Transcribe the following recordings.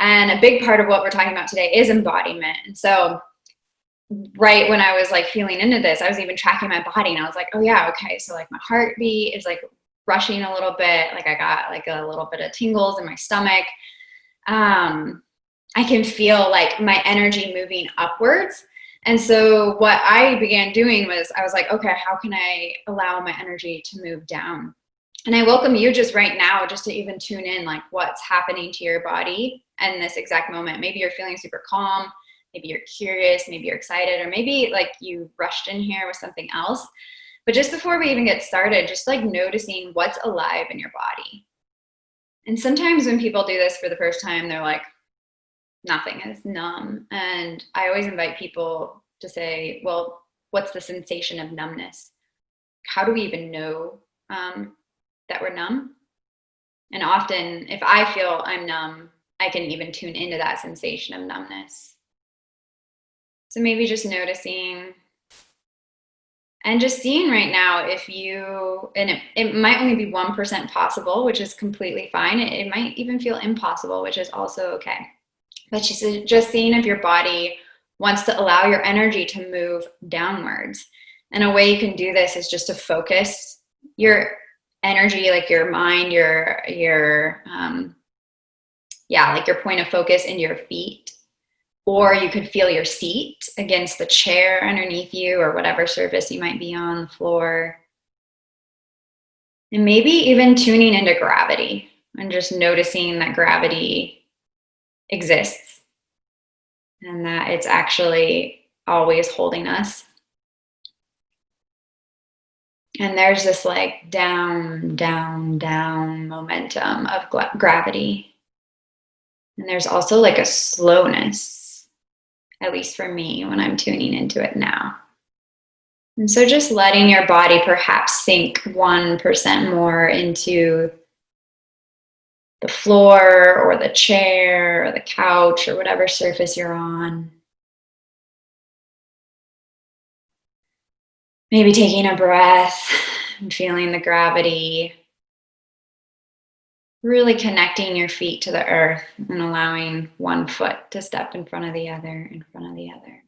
And a big part of what we're talking about today is embodiment. And so right when I was like feeling into this, I was even tracking my body, and I was like, oh yeah, okay. So like my heartbeat is like rushing a little bit. Like I got like a little bit of tingles in my stomach. I can feel like my energy moving upwards. And so what I began doing was I was like, okay, how can I allow my energy to move down? And I welcome you just right now, just to even tune in, like what's happening to your body in this exact moment. Maybe you're feeling super calm. Maybe you're curious. Maybe you're excited, or maybe like you rushed in here with something else. But just before we even get started, just like noticing what's alive in your body. And sometimes when people do this for the first time, they're like, nothing, is numb. And I always invite people to say, well, what's the sensation of numbness? How do we even know that we're numb? And often if I feel I'm numb, I can even tune into that sensation of numbness. So maybe just noticing and just seeing right now if you, and it might only be 1% possible, which is completely fine. It might even feel impossible, which is also okay. But just seeing if your body wants to allow your energy to move downwards. And a way you can do this is just to focus your energy, like your mind, like your point of focus into your feet. Or you could feel your seat against the chair underneath you, or whatever surface you might be on, the floor. And maybe even tuning into gravity and just noticing that gravity exists and that it's actually always holding us. And there's this like down, down, down momentum of gravity. And there's also like a slowness, at least for me, when I'm tuning into it now. And so just letting your body perhaps sink 1% more into the floor or the chair or the couch or whatever surface you're on. Maybe taking a breath and feeling the gravity, really connecting your feet to the earth and allowing one foot to step in front of the other, in front of the other.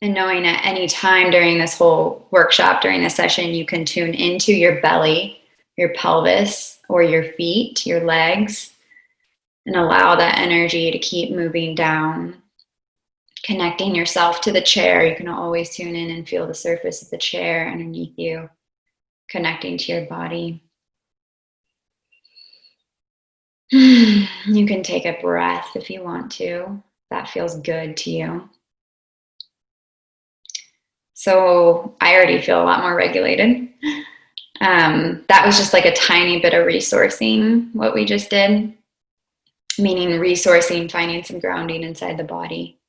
And knowing at any time during this whole workshop, during this session, you can tune into your belly, your pelvis, or your feet, your legs, and allow that energy to keep moving down. Connecting yourself to the chair, you can always tune in and feel the surface of the chair underneath you, connecting to your body. You can take a breath if you want to. That feels good to you. So I already feel a lot more regulated. That was just like a tiny bit of resourcing, what we just did, meaning resourcing, finding some grounding inside the body.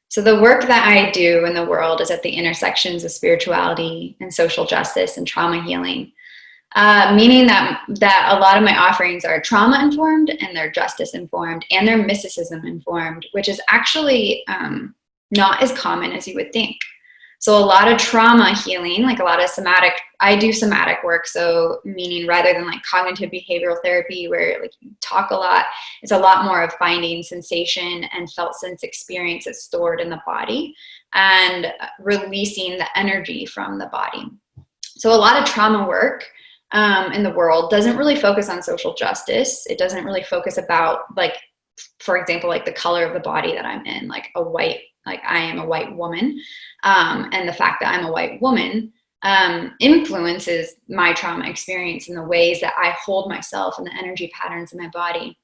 So the work that I do in the world is at the intersections of spirituality and social justice and trauma healing, meaning that a lot of my offerings are trauma informed and they're justice informed and they're mysticism informed, which is actually not as common as you would think. So a lot of trauma healing, like a lot of I do somatic work. So meaning rather than like cognitive behavioral therapy where like you talk a lot, it's a lot more of finding sensation and felt sense experience that's stored in the body and releasing the energy from the body. So a lot of trauma work in the world doesn't really focus on social justice. It doesn't really focus about like, for example, like the color of the body that I'm in, like I am a white woman. And the fact that I'm a white woman influences my trauma experience in the ways that I hold myself and the energy patterns in my body.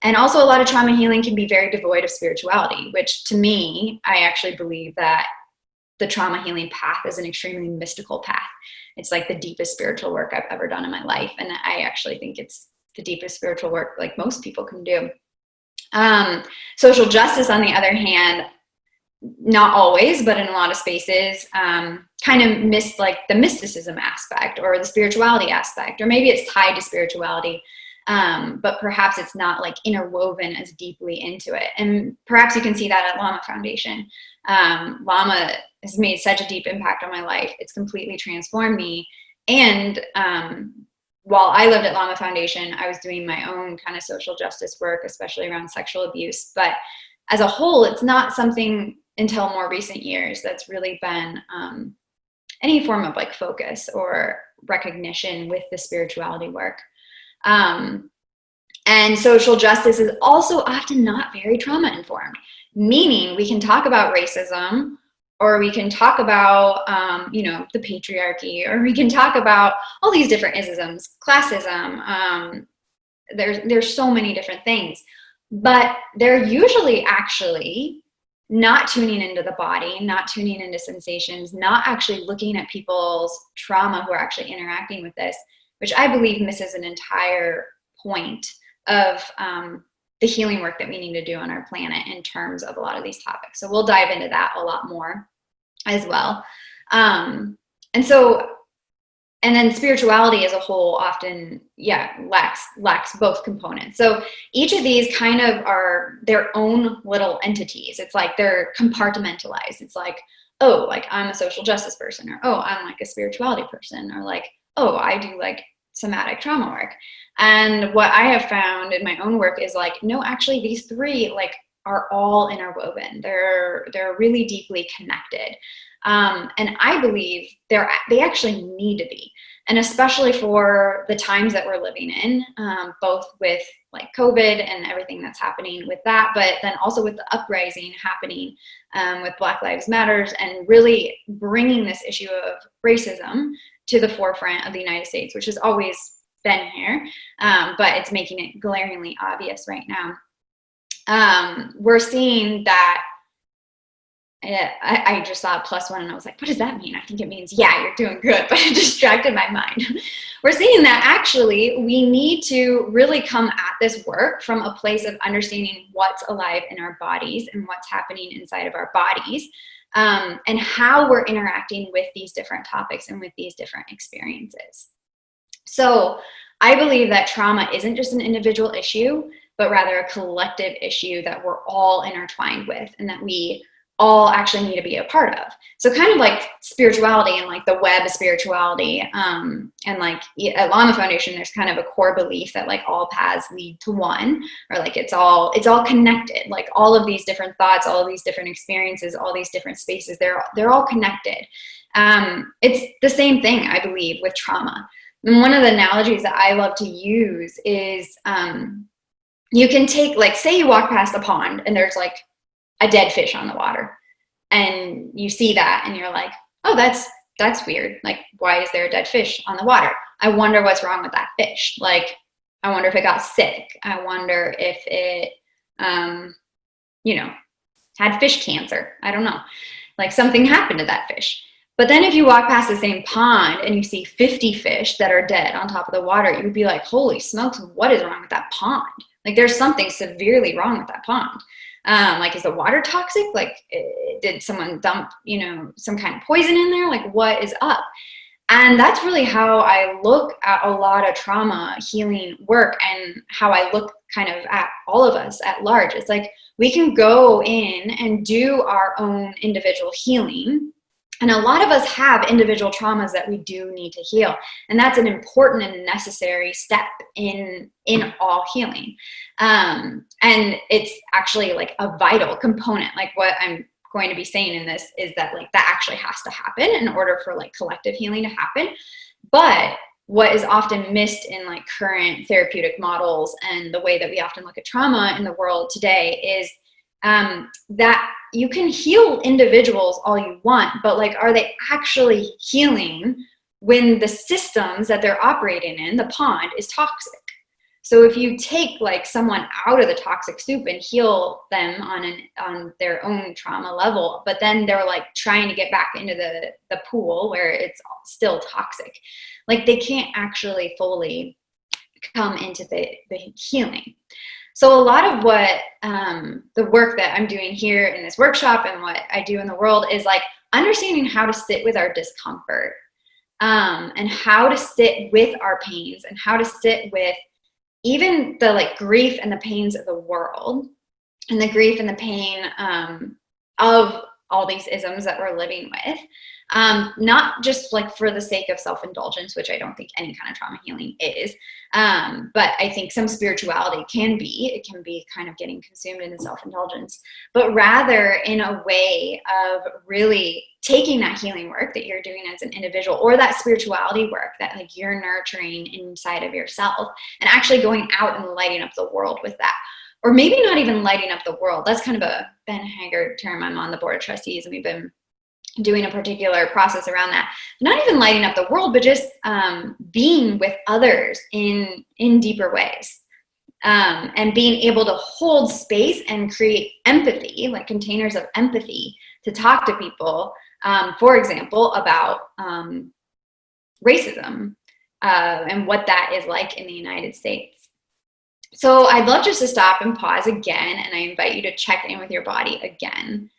And also a lot of trauma healing can be very devoid of spirituality, which to me, I actually believe that the trauma healing path is an extremely mystical path. It's like the deepest spiritual work I've ever done in my life. And I actually think it's the deepest spiritual work like most people can do. Social justice, on the other hand, not always, but in a lot of spaces, kind of miss like the mysticism aspect or the spirituality aspect, or maybe it's tied to spirituality, but perhaps it's not like interwoven as deeply into it. And perhaps you can see that at Lama Foundation. Lama has made such a deep impact on my life. It's completely transformed me. And while I lived at Llama Foundation, I was doing my own kind of social justice work, especially around sexual abuse. But as a whole, it's not something until more recent years that's really been any form of like focus or recognition with the spirituality work. And social justice is also often not very trauma informed, meaning we can talk about racism, or we can talk about, the patriarchy, or we can talk about all these different isms, classism. There's so many different things, but they're usually actually not tuning into the body, not tuning into sensations, not actually looking at people's trauma who are actually interacting with this, which I believe misses an entire point of the healing work that we need to do on our planet in terms of a lot of these topics. So we'll dive into that a lot more as well. And then spirituality as a whole often, lacks both components. So each of these kind of are their own little entities. It's like they're compartmentalized. It's like, oh, like I'm a social justice person, or oh, I'm like a spirituality person, or like, oh, I do like somatic trauma work. And what I have found in my own work is like, no, actually these three like are all interwoven. They're really deeply connected. And I believe they actually need to be. And especially for the times that we're living in, both with like COVID and everything that's happening with that, but then also with the uprising happening with Black Lives Matters, and really bringing this issue of racism to the forefront of the United States, which has always been here, but it's making it glaringly obvious right now. We're seeing that. I just saw a +1 and I was like, what does that mean? I think it means, yeah, you're doing good, but it distracted my mind. We're seeing that actually we need to really come at this work from a place of understanding what's alive in our bodies and what's happening inside of our bodies, and how we're interacting with these different topics and with these different experiences. So I believe that trauma isn't just an individual issue, but rather a collective issue that we're all intertwined with, and that we all actually need to be a part of. So kind of like spirituality and like the web of spirituality, and like at Llama Foundation, there's kind of a core belief that like all paths lead to one, or like it's all connected. Like all of these different thoughts, all of these different experiences, all these different spaces, they're all connected. It's the same thing, I believe, with trauma. And one of the analogies that I love to use is, you can take, like, say you walk past a pond and there's like a dead fish on the water, and you see that and you're like, oh, that's weird. Like, why is there a dead fish on the water? I wonder what's wrong with that fish. Like, I wonder if it got sick. I wonder if it, had fish cancer. I don't know. Like, something happened to that fish. But then if you walk past the same pond and you see 50 fish that are dead on top of the water, you would be like, holy smokes, what is wrong with that pond? Like, there's something severely wrong with that pond. Like, is the water toxic? Like, did someone dump, some kind of poison in there? Like, what is up? And that's really how I look at a lot of trauma healing work, and how I look kind of at all of us at large. It's like, we can go in and do our own individual healing. And a lot of us have individual traumas that we do need to heal. And that's an important and necessary step in all healing. And it's actually like a vital component. Like, what I'm going to be saying in this is that like that actually has to happen in order for like collective healing to happen. But what is often missed in like current therapeutic models and the way that we often look at trauma in the world today is that you can heal individuals all you want, but like, are they actually healing when the systems that they're operating in, the pond, is toxic? So if you take like someone out of the toxic soup and heal them on their own trauma level, but then they're like trying to get back into the pool where it's still toxic, like they can't actually fully come into the healing. So a lot of what the work that I'm doing here in this workshop and what I do in the world is like understanding how to sit with our discomfort, and how to sit with our pains, and how to sit with even the like grief and the pains of the world, and the grief and the pain of all these isms that we're living with, Not just like for the sake of self-indulgence, which I don't think any kind of trauma healing is. But I think some spirituality it can be kind of getting consumed in self-indulgence, but rather in a way of really taking that healing work that you're doing as an individual, or that spirituality work that like you're nurturing inside of yourself, and actually going out and lighting up the world with that. Or maybe not even lighting up the world. That's kind of a Ben Haggard term. I'm on the board of trustees, and we've been doing a particular process around that. Not even lighting up the world, but just being with others in deeper ways. And being able to hold space and create empathy, like containers of empathy, to talk to people, for example, about racism and what that is like in the United States. So I'd love just to stop and pause again, and I invite you to check in with your body again.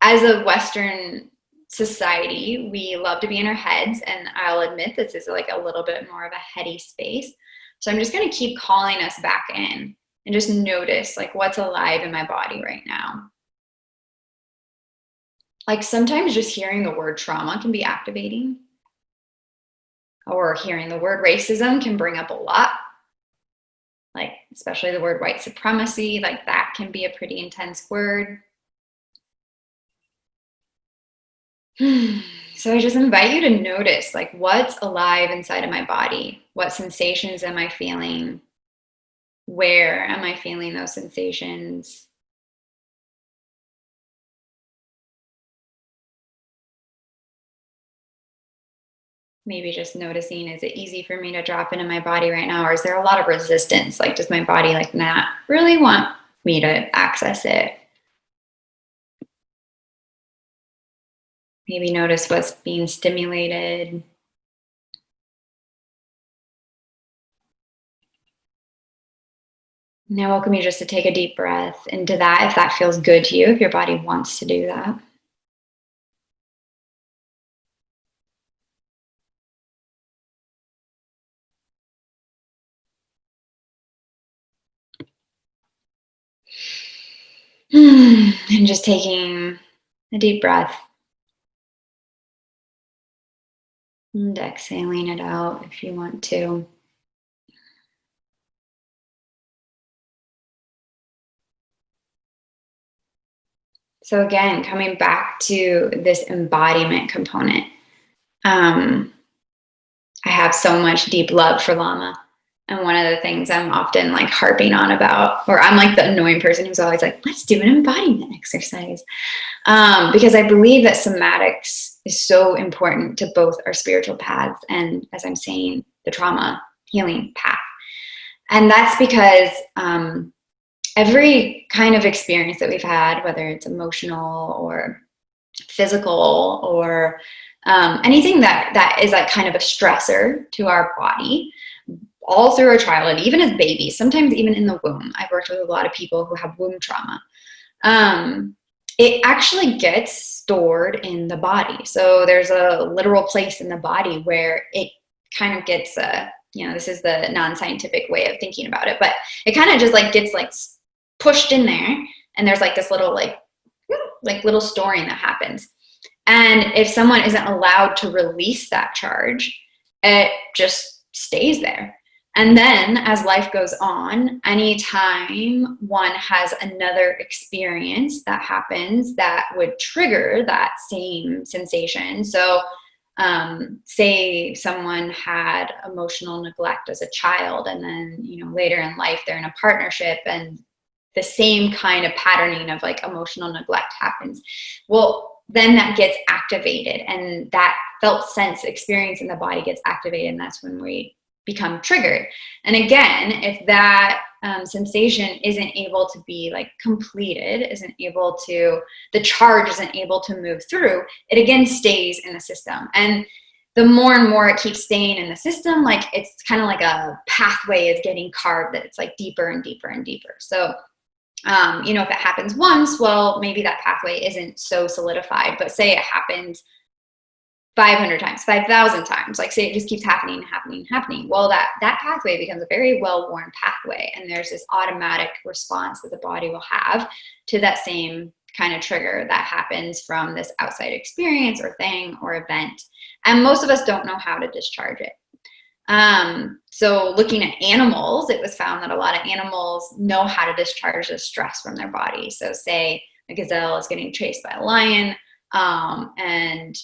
As a Western society, we love to be in our heads, and I'll admit this is like a little bit more of a heady space. So I'm just going to keep calling us back in and just notice like what's alive in my body right now. Like sometimes just hearing the word trauma can be activating, or hearing the word racism can bring up a lot. Like especially the word white supremacy, like that can be a pretty intense word. So I just invite you to notice like what's alive inside of my body. What sensations am I feeling? Where am I feeling those sensations? Maybe just noticing, is it easy for me to drop into my body right now? Or is there a lot of resistance? Like, does my body like not really want me to access it? Maybe notice what's being stimulated. Now welcome you just to take a deep breath into that, if that feels good to you, if your body wants to do that. And just taking a deep breath and exhaling it out if you want to. So again, coming back to this embodiment component, I have so much deep love for Lama. And one of the things I'm often like harping on about, or I'm like the annoying person who's always like, let's do an embodiment exercise. Because I believe that somatics is so important to both our spiritual paths and, as I'm saying, the trauma healing path. And that's because every kind of experience that we've had, whether it's emotional or physical or anything that is like kind of a stressor to our body, all through our childhood, even as babies, sometimes even in the womb. I've worked with a lot of people who have womb trauma. It actually gets stored in the body. So there's a literal place in the body where it kind of gets, this is the non-scientific way of thinking about it, but it kind of just like gets like pushed in there, and there's like this little like little storing that happens. And if someone isn't allowed to release that charge, it just stays there. And then as life goes on, anytime one has another experience that happens that would trigger that same sensation. So say someone had emotional neglect as a child, and then, later in life, they're in a partnership and the same kind of patterning of like emotional neglect happens. Well, then that gets activated, and that felt sense experience in the body gets activated, and that's when we become triggered. And again, if that sensation isn't able to be like completed, the charge isn't able to move through, it again stays in the system. And the more and more it keeps staying in the system, like it's kind of like a pathway is getting carved, that it's like deeper and deeper and deeper. So if it happens once, well, maybe that pathway isn't so solidified, but say it happens 500 times, 5,000 times, like say it just keeps happening and happening and happening. Well, that pathway becomes a very well-worn pathway. And there's this automatic response that the body will have to that same kind of trigger that happens from this outside experience or thing or event. And most of us don't know how to discharge it. So looking at animals, it was found that a lot of animals know how to discharge the stress from their body. So say a gazelle is getting chased by a lion, and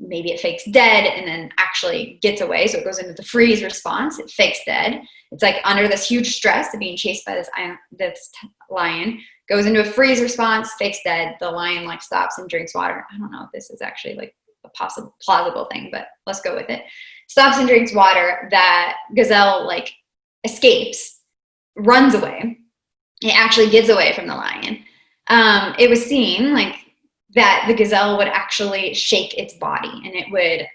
maybe it fakes dead and then actually gets away. So it goes into the freeze response. It fakes dead. It's like under this huge stress of being chased by this lion, goes into a freeze response, fakes dead. The lion like stops and drinks water. I don't know if this is actually like a possible plausible thing, but let's go with it. Stops and drinks water. That gazelle like escapes, runs away. It actually gets away from the lion. It was seen like that the gazelle would actually shake its body, and it would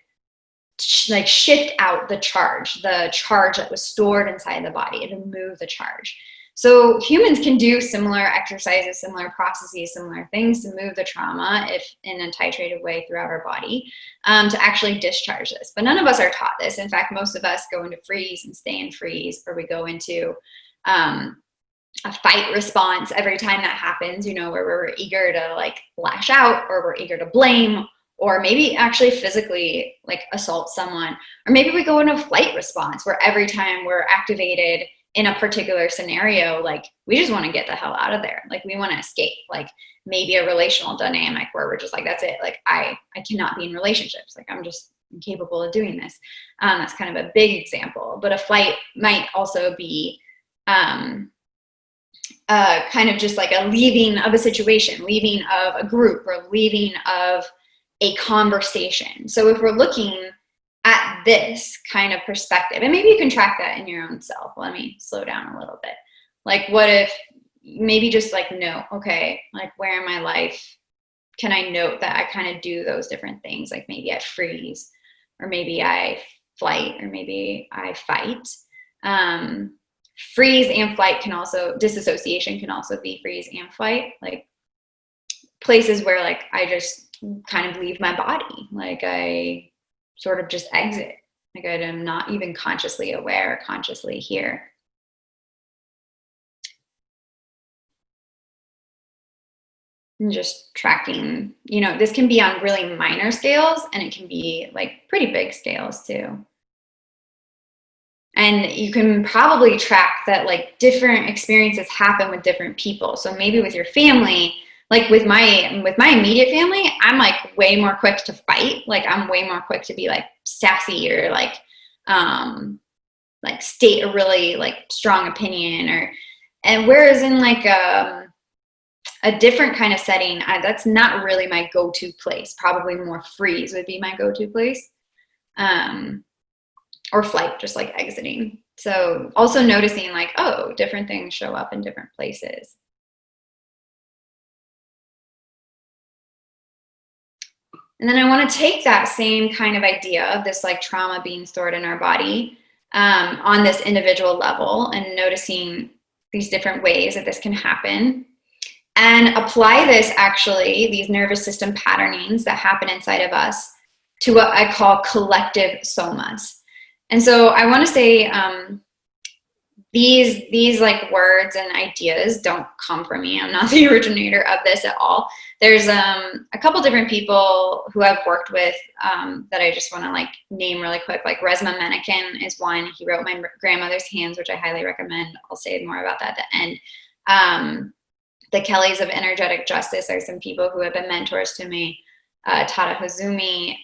like shift out the charge that was stored inside the body. It would move the charge. So humans can do similar exercises, similar processes, similar things to move the trauma if in a titrated way throughout our body, to actually discharge this. But none of us are taught this. In fact, most of us go into freeze and stay in freeze, or we go into a fight response every time that happens, you know, where we're eager to like lash out, or we're eager to blame, or maybe actually physically like assault someone. Or maybe we go into a flight response where every time we're activated in a particular scenario, like we just want to get the hell out of there. Like we want to escape, like maybe a relational dynamic where we're just like, that's it. Like I cannot be in relationships. Like I'm just incapable of doing this. That's kind of a big example, but a flight might also be, kind of just like a leaving of a situation, leaving of a group, or leaving of a conversation. So if we're looking at this kind of perspective, and maybe you can track that in your own self. Let me slow down a little bit. Like what if maybe just like, no, okay, like where in my life can I note that I kind of do those different things? Like maybe I freeze, or maybe I flight, or maybe I fight. Freeze and flight can also, disassociation can also be freeze and flight, like places where like I just kind of leave my body, like I sort of just exit, like I am not even consciously aware, consciously here. And just tracking, you know, this can be on really minor scales, and it can be like pretty big scales too. And you can probably track that like different experiences happen with different people. So maybe with your family, like with my immediate family, I'm like way more quick to fight. Like I'm way more quick to be like sassy, or like state a really like strong opinion, and whereas in like a different kind of setting, that's not really my go-to place. Probably more freeze would be my go-to place. Or flight, just like exiting. So also noticing like, oh, different things show up in different places. And then I want to take that same kind of idea of this like trauma being stored in our body, on this individual level, and noticing these different ways that this can happen, and apply this actually, these nervous system patternings that happen inside of us, to what I call collective somas. And so I want to say these like words and ideas don't come from me. I'm not the originator of this at all. There's a couple different people who I've worked with that I just want to like name really quick. Like Resmaa Menakem is one. He wrote My Grandmother's Hands, which I highly recommend. I'll say more about that at the end. The Kellys of Energetic Justice are some people who have been mentors to me. Tata Hozumi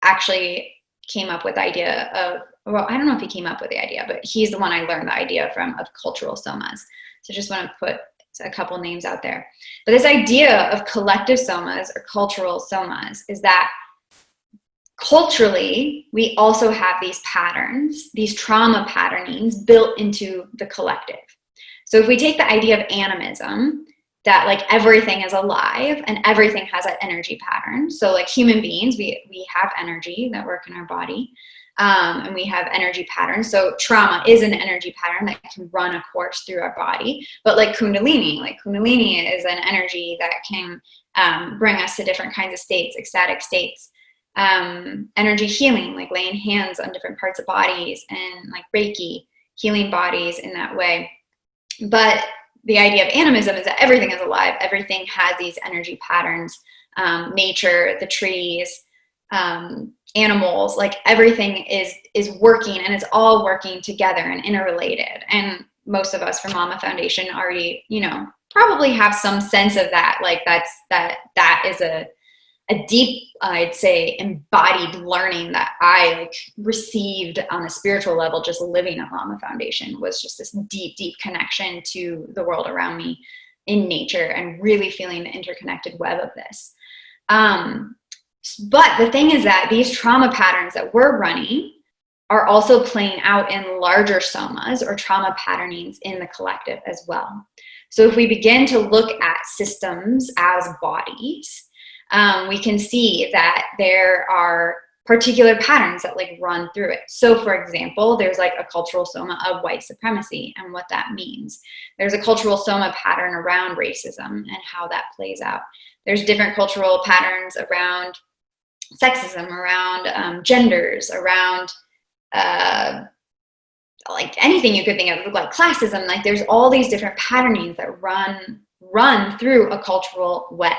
actually came up with the idea of, well, I don't know if he came up with the idea, but he's the one I learned the idea from, of cultural somas. So just want to put a couple names out there. But this idea of collective somas or cultural somas is that culturally, we also have these patterns, these trauma patternings built into the collective. So if we take the idea of animism, that like everything is alive and everything has an energy pattern. So like human beings, we have energy that work in our body, and we have energy patterns. So trauma is an energy pattern that can run a course through our body. But like Kundalini is an energy that can bring us to different kinds of states, ecstatic states. Energy healing, like laying hands on different parts of bodies, and like Reiki, healing bodies in that way. But the idea of animism is that everything is alive. Everything has these energy patterns. Nature, the trees, animals, like everything is working, and it's all working together and interrelated. And most of us from Mama Foundation already, probably have some sense of that. Like that is a deep, I'd say, embodied learning that I received on a spiritual level, just living at Mama Foundation, was just this deep, deep connection to the world around me in nature, and really feeling the interconnected web of this. But the thing is that these trauma patterns that we're running are also playing out in larger somas or trauma patternings in the collective as well. So if we begin to look at systems as bodies, we can see that there are particular patterns that run through it. So for example, there's a cultural soma of white supremacy and what that means. There's a cultural soma pattern around racism and how that plays out. There's different cultural patterns around sexism, around genders, around anything you could think of, like classism. There's all these different patternings that run through a cultural web.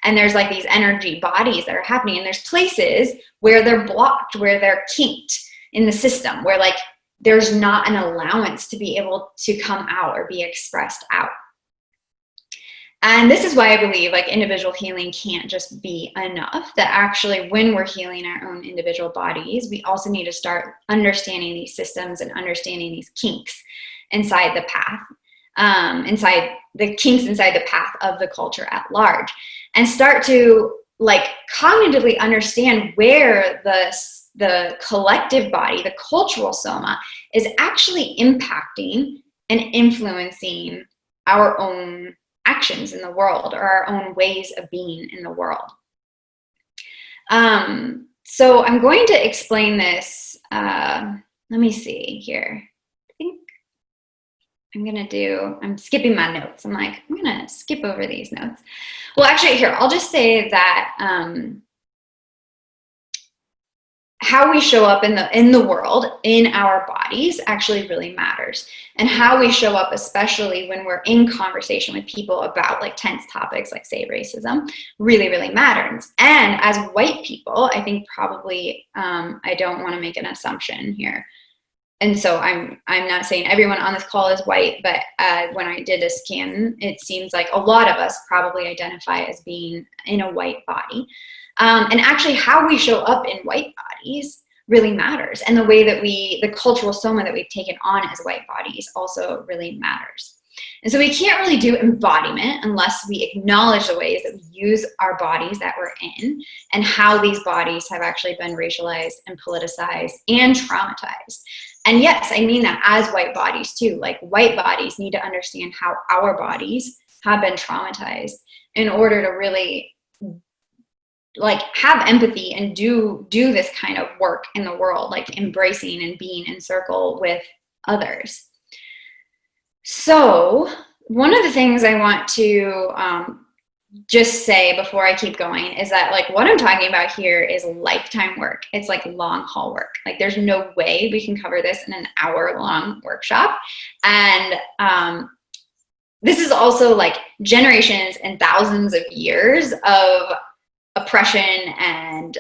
And there's these energy bodies that are happening, and there's places where they're blocked, where they're kinked in the system, where there's not an allowance to be able to come out or be expressed out. And this is why I believe individual healing can't just be enough, that actually when we're healing our own individual bodies, we also need to start understanding these systems and understanding these kinks inside the path, inside the kinks inside the path of the culture at large, and start to cognitively understand where the collective body, the cultural soma, is actually impacting and influencing our own actions in the world, or our own ways of being in the world. So I'm going to explain this. Let me see here. I think I'm skipping my notes. I'm going to skip over these notes. Well, actually, here, I'll just say that how we show up in the world, in our bodies, actually really matters. And how we show up, especially when we're in conversation with people about tense topics like, say, racism, really, really matters. And as white people, I think probably, I don't want to make an assumption here. And so I'm not saying everyone on this call is white, but when I did a scan, it seems like a lot of us probably identify as being in a white body. And actually how we show up in white bodies really matters. And the way that the cultural soma that we've taken on as white bodies also really matters. And so we can't really do embodiment unless we acknowledge the ways that we use our bodies that we're in, and how these bodies have actually been racialized and politicized and traumatized. And yes, I mean that as white bodies too. White bodies need to understand how our bodies have been traumatized in order to really have empathy and do this kind of work in the world, embracing and being in circle with others. So one of the things I want to just say before I keep going is that what I'm talking about here is lifetime work. It's long haul work. There's no way we can cover this in an hour-long workshop. And this is also generations and thousands of years of oppression and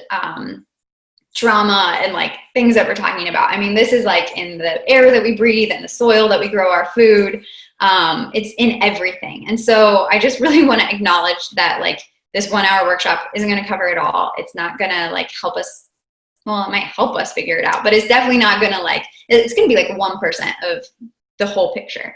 trauma and things that we're talking about. I mean, this is in the air that we breathe and the soil that we grow our food. It's in everything. And so I just really want to acknowledge that this 1 hour workshop isn't going to cover it all. It's not going to help us. Well, it might help us figure it out, but it's definitely not going to it's going to be 1% of the whole picture.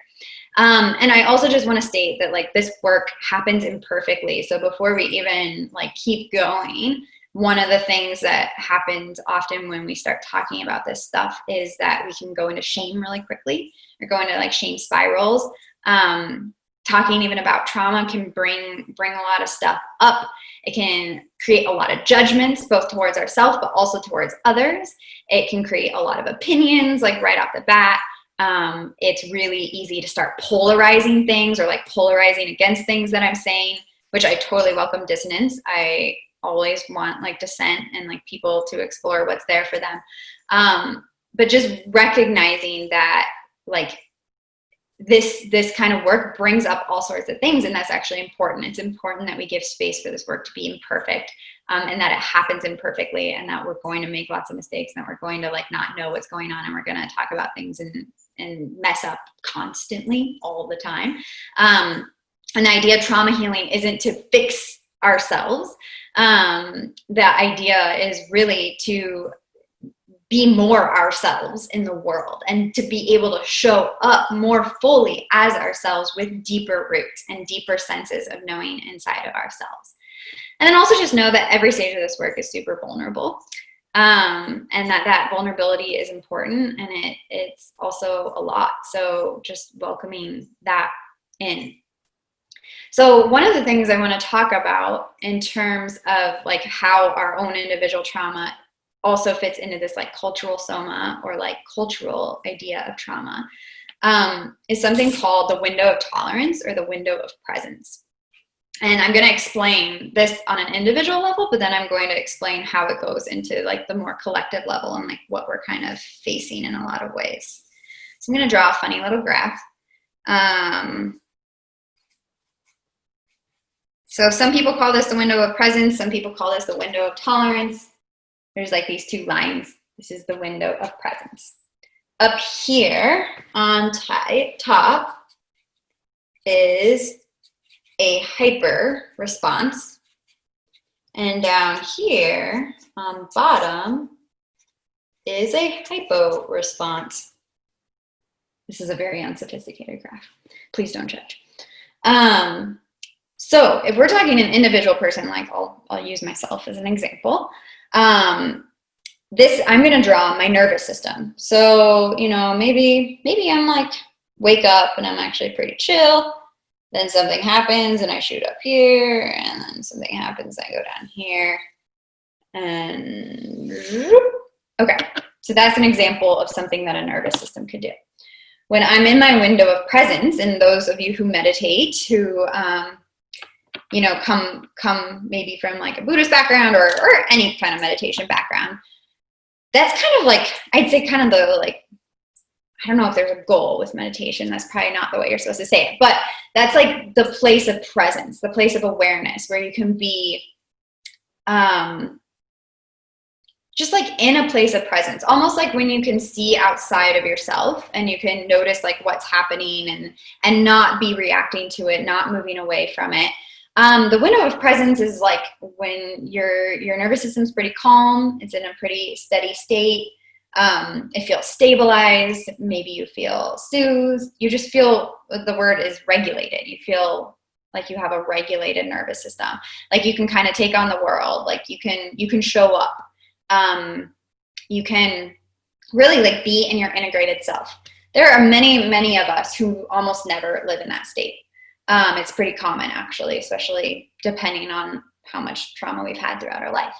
And I also just want to state that this work happens imperfectly. So before we even keep going, one of the things that happens often when we start talking about this stuff is that we can go into shame really quickly, or go into shame spirals. Talking even about trauma can bring a lot of stuff up. It can create a lot of judgments, both towards ourselves, but also towards others. It can create a lot of opinions, right off the bat. It's really easy to start polarizing things, or polarizing against things that I'm saying, which I totally welcome dissonance. I always want dissent and people to explore what's there for them. But just recognizing that this kind of work brings up all sorts of things, and that's actually important. It's important that we give space for this work to be imperfect, and that it happens imperfectly, and that we're going to make lots of mistakes, and that we're going to like not know what's going on, and we're going to talk about things and mess up constantly all the time. And the idea of trauma healing isn't to fix ourselves. The idea is really to be more ourselves in the world, and to be able to show up more fully as ourselves with deeper roots and deeper senses of knowing inside of ourselves. And then also just know that every stage of this work is super vulnerable, and that vulnerability is important, and it's also a lot. So just welcoming that in. So one of the things I want to talk about in terms of like how our own individual trauma also fits into this like cultural soma, or like cultural idea of trauma, is something called the window of tolerance, or the window of presence. And I'm going to explain this on an individual level, but then I'm going to explain how it goes into like the more collective level, and like what we're kind of facing in a lot of ways. So I'm going to draw a funny little graph. So some people call this the window of presence. Some people call this the window of tolerance. There's like these two lines. This is the window of presence. Up here on top is a hyper response. And down here on bottom is a hypo response. This is a very unsophisticated graph. Please don't judge. So if we're talking an individual person, like I'll use myself as an example. This, I'm going to draw my nervous system. So, you know, maybe I'm like, wake up and I'm actually pretty chill. Then something happens and I shoot up here, and then something happens, I go down here, and okay. So that's an example of something that a nervous system could do. When I'm in my window of presence, and those of you who meditate, who, you know, come maybe from like a Buddhist background or any kind of meditation background, that's kind of like, I'd say kind of the like, I don't know if there's a goal with meditation. That's probably not the way you're supposed to say it, but that's like the place of presence, the place of awareness, where you can be just like in a place of presence, almost like when you can see outside of yourself and you can notice like what's happening and not be reacting to it, not moving away from it. The window of presence is like when your nervous system's pretty calm, it's in a pretty steady state. It feels stabilized. Maybe you feel soothed. You just feel, the word is regulated. You feel like you have a regulated nervous system. Like you can kind of take on the world. Like you can show up. You can really like be in your integrated self. There are many of us who almost never live in that state. It's pretty common actually, especially depending on how much trauma we've had throughout our life.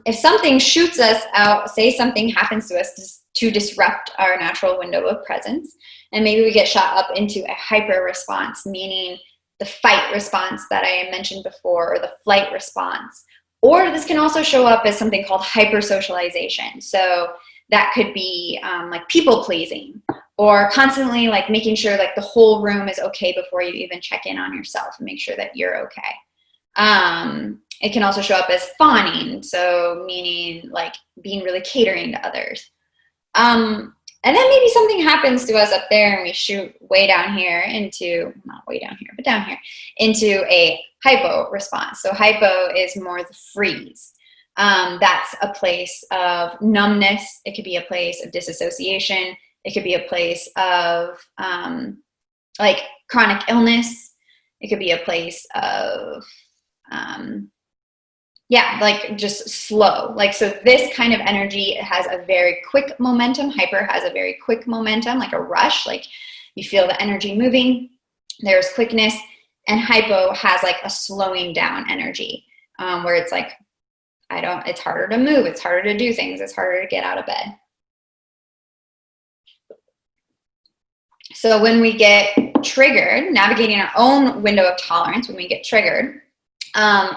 If something shoots us out, say something happens to us to disrupt our natural window of presence, and maybe we get shot up into a hyper response, meaning the fight response that I mentioned before, or the flight response. Or this can also show up as something called hypersocialization. So that could be like people pleasing, or constantly like making sure like the whole room is okay before you even check in on yourself and make sure that you're okay. It can also show up as fawning, so meaning like being really catering to others. And then maybe something happens to us up there and we shoot way down here into, not way down here, but down here, into a hypo response. So hypo is more the freeze. That's a place of numbness. It could be a place of disassociation. It could be a place of like chronic illness. It could be a place of like just slow. Like, so this kind of energy has a very quick momentum. Hyper has a very quick momentum, like a rush, like you feel the energy moving. There's quickness. And hypo has like a slowing down energy, where it's like, it's harder to move. It's harder to do things. It's harder to get out of bed. So when we get triggered, navigating our own window of tolerance, when we get triggered,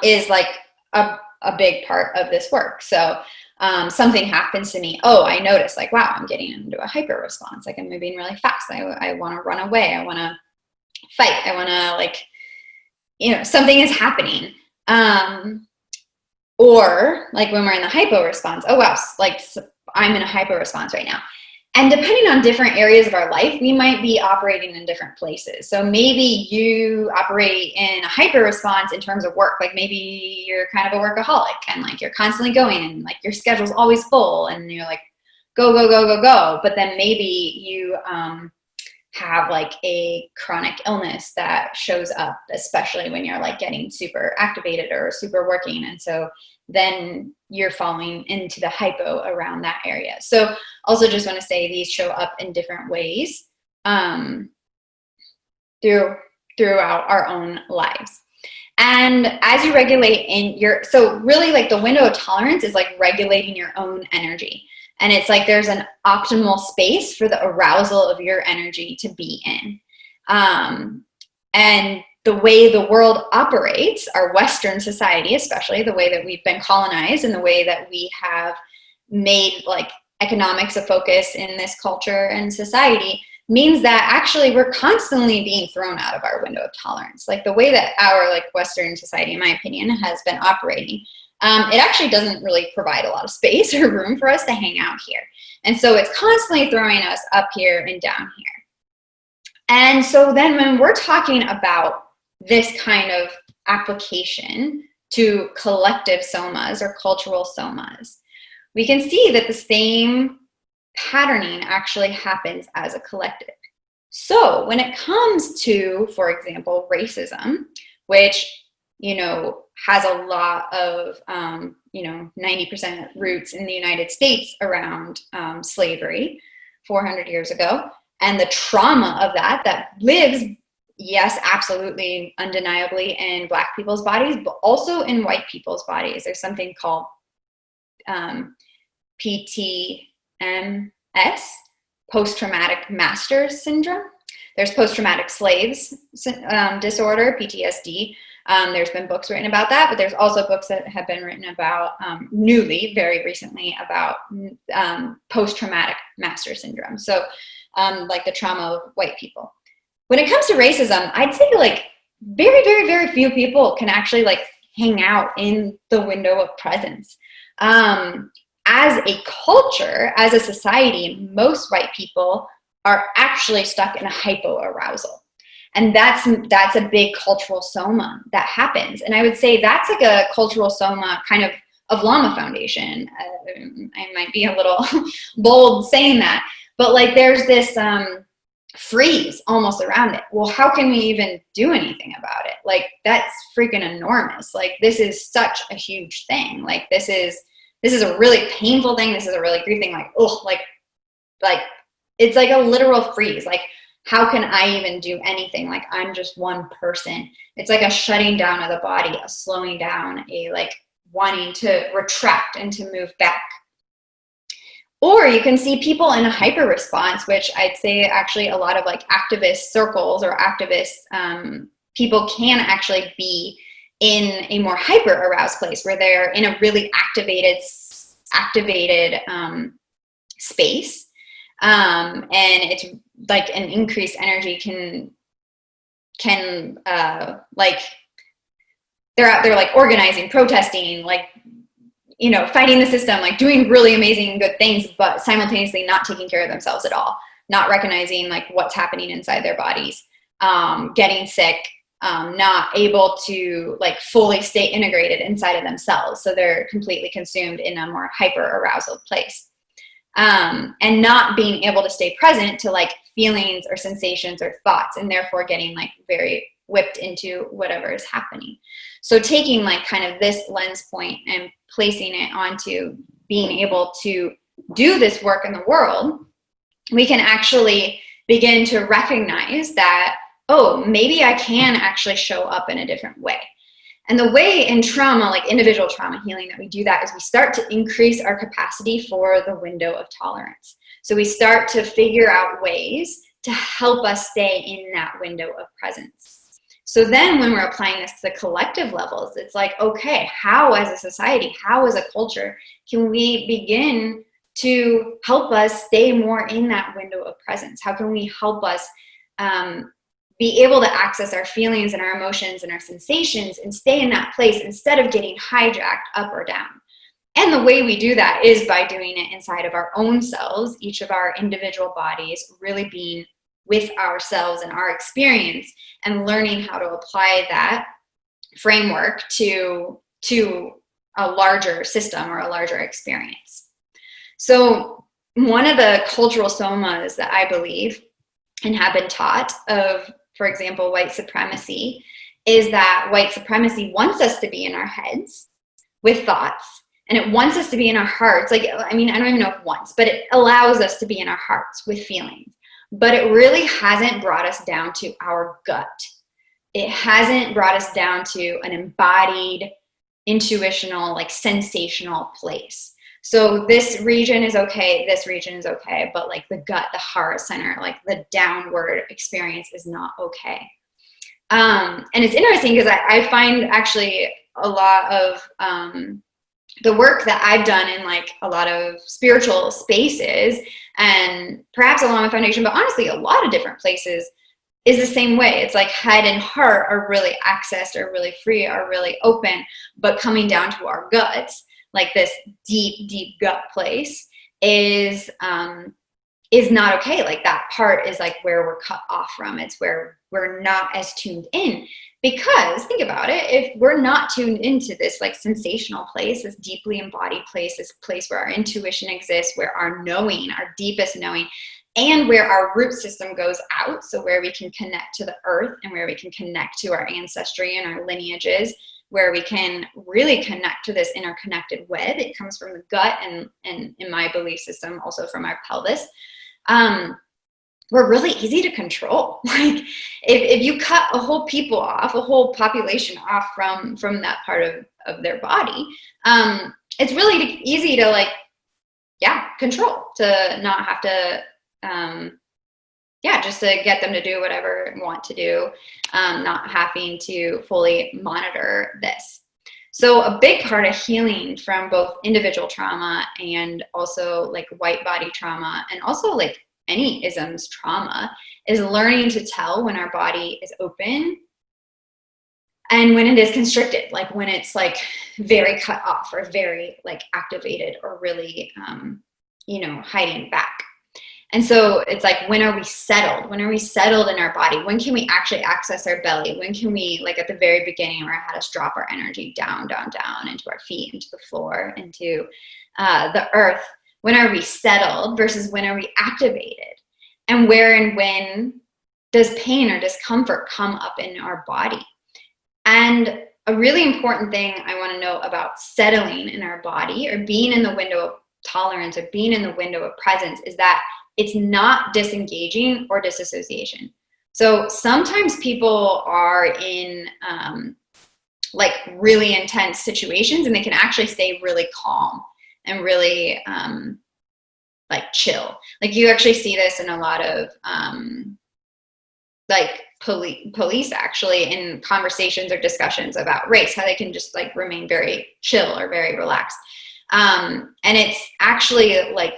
is like a big part of this work. So something happens to me. Oh, I notice like, wow, I'm getting into a hyper response. Like I'm moving really fast. I want to run away. I want to fight. I want to like, something is happening. Or like when we're in the hypo response, oh wow, like I'm in a hypo response right now. And depending on different areas of our life, we might be operating in different places. So maybe you operate in a hyper response in terms of work. Like maybe you're kind of a workaholic and like you're constantly going and like your schedule's always full and you're like, go, go, go, go, go. But then maybe you have like a chronic illness that shows up, especially when you're like getting super activated or super working. And so then you're falling into the hypo around that area. So also just want to say these show up in different ways throughout our own lives. And as you regulate so really like the window of tolerance is like regulating your own energy. And it's like there's an optimal space for the arousal of your energy to be in. And the way the world operates, our Western society, especially the way that we've been colonized and the way that we have made like economics a focus in this culture and society, means that actually we're constantly being thrown out of our window of tolerance. Like the way that our like Western society, in my opinion, has been operating, it actually doesn't really provide a lot of space or room for us to hang out here. And so it's constantly throwing us up here and down here. And so then when we're talking about this kind of application to collective somas or cultural somas, we can see that the same patterning actually happens as a collective. So when it comes to, for example, racism, which, has a lot of, 90% roots in the United States around slavery 400 years ago, and the trauma of that lives, yes, absolutely, undeniably in Black people's bodies, but also in white people's bodies. There's something called PTMS, post-traumatic master syndrome. There's post-traumatic slaves disorder, PTSD. There's been books written about that, but there's also books that have been written about very recently about post-traumatic master syndrome. So like the trauma of white people. When it comes to racism, I'd say like very, very, very few people can actually like hang out in the window of presence. As a culture, as a society, most white people are actually stuck in a hypoarousal. And that's a big cultural soma that happens. And I would say that's like a cultural soma kind of Lama Foundation. I might be a little bold saying that, but like there's this freeze almost around it. Well, how can we even do anything about it? Like that's freaking enormous. Like this is such a huge thing. Like this is a really painful thing. This is a really grief thing. Like, oh, like it's like a literal freeze. Like, how can I even do anything? Like, I'm just one person. It's like a shutting down of the body, a slowing down, a like wanting to retract and to move back. Or you can see people in a hyper response, which I'd say actually a lot of like activist circles or activist people can actually be in a more hyper aroused place where they're in a really activated space. And it's like an increased energy can like they're out there like organizing, protesting, like, fighting the system, like doing really amazing good things, but simultaneously not taking care of themselves at all, not recognizing like what's happening inside their bodies, getting sick, not able to like fully stay integrated inside of themselves. So they're completely consumed in a more hyper arousal place. And not being able to stay present to like feelings or sensations or thoughts, and therefore getting like very whipped into whatever is happening. So taking like kind of this lens point and placing it onto being able to do this work in the world, we can actually begin to recognize that, oh, maybe I can actually show up in a different way. And the way in trauma, like individual trauma healing, that we do that is we start to increase our capacity for the window of tolerance. So we start to figure out ways to help us stay in that window of presence. So then when we're applying this to the collective levels, it's like, okay, how as a society, how as a culture can we begin to help us stay more in that window of presence? How can we help us be able to access our feelings and our emotions and our sensations and stay in that place instead of getting hijacked up or down? And the way we do that is by doing it inside of our own selves, each of our individual bodies, really being with ourselves and our experience and learning how to apply that framework to a larger system or a larger experience. So one of the cultural somas that I believe and have been taught of, for example, white supremacy, is that white supremacy wants us to be in our heads with thoughts, and it wants us to be in our hearts. Like, I mean, I don't even know if wants, but it allows us to be in our hearts with feelings. But it really hasn't brought us down to our gut. It hasn't brought us down to an embodied, intuitional, like sensational place. So this region is okay, this region is okay, but like the gut, the heart center, like the downward experience is not okay. And it's interesting because I find actually a lot of the work that I've done in like a lot of spiritual spaces and perhaps along with foundation, but honestly, a lot of different places is the same way. It's like head and heart are really accessed, are really free, are really open, but coming down to our guts, like this deep, deep gut place is not okay. Like that part is like where we're cut off from. It's where we're not as tuned in. Because think about it, if we're not tuned into this like sensational place, this deeply embodied place, this place where our intuition exists, where our knowing, our deepest knowing, and where our root system goes out, so where we can connect to the earth and where we can connect to our ancestry and our lineages, where we can really connect to this interconnected web. It comes from the gut and in my belief system, also from our pelvis. We're really easy to control. Like if you cut a whole people off, a whole population off from that part of their body, it's really easy to like, control, to not have to, just to get them to do whatever you want to do, not having to fully monitor this. So a big part of healing from both individual trauma and also like white body trauma and also like any isms trauma is learning to tell when our body is open and when it is constricted, like when it's like very cut off or very like activated or really, hiding back. And so it's like, when are we settled? When are we settled in our body? When can we actually access our belly? When can we, like at the very beginning where I had us drop our energy down, down, down into our feet, into the floor, into the earth? When are we settled versus when are we activated? And where and when does pain or discomfort come up in our body? And a really important thing I want to know about settling in our body or being in the window of tolerance or being in the window of presence is that it's not disengaging or disassociation. So sometimes people are in like really intense situations and they can actually stay really calm and really like chill. Like you actually see this in a lot of like police actually in conversations or discussions about race, how they can just like remain very chill or very relaxed. And it's actually like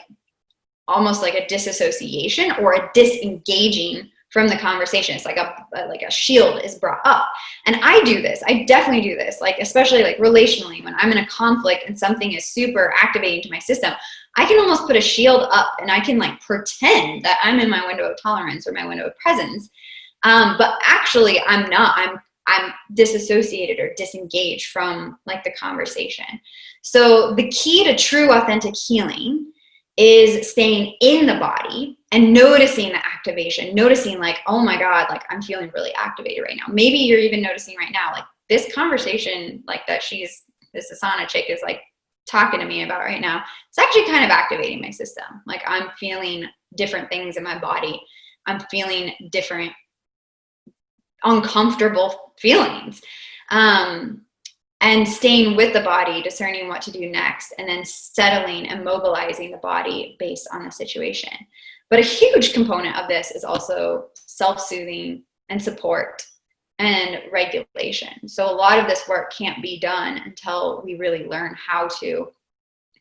almost like a disassociation or a disengaging from the conversation. It's like a shield is brought up. And I do this. I definitely do this. Like, especially like relationally, when I'm in a conflict and something is super activating to my system, I can almost put a shield up and I can like pretend that I'm in my window of tolerance or my window of presence. But actually I'm not. I'm disassociated or disengaged from like the conversation. So the key to true authentic healing is staying in the body and noticing the activation, noticing like, oh my God, like I'm feeling really activated right now. Maybe you're even noticing right now, like this conversation, like that this Assana chick is like talking to me about right now. It's actually kind of activating my system. Like I'm feeling different things in my body. I'm feeling different uncomfortable feelings. And staying with the body, discerning what to do next, and then settling and mobilizing the body based on the situation. But a huge component of this is also self-soothing and support and regulation. So a lot of this work can't be done until we really learn how to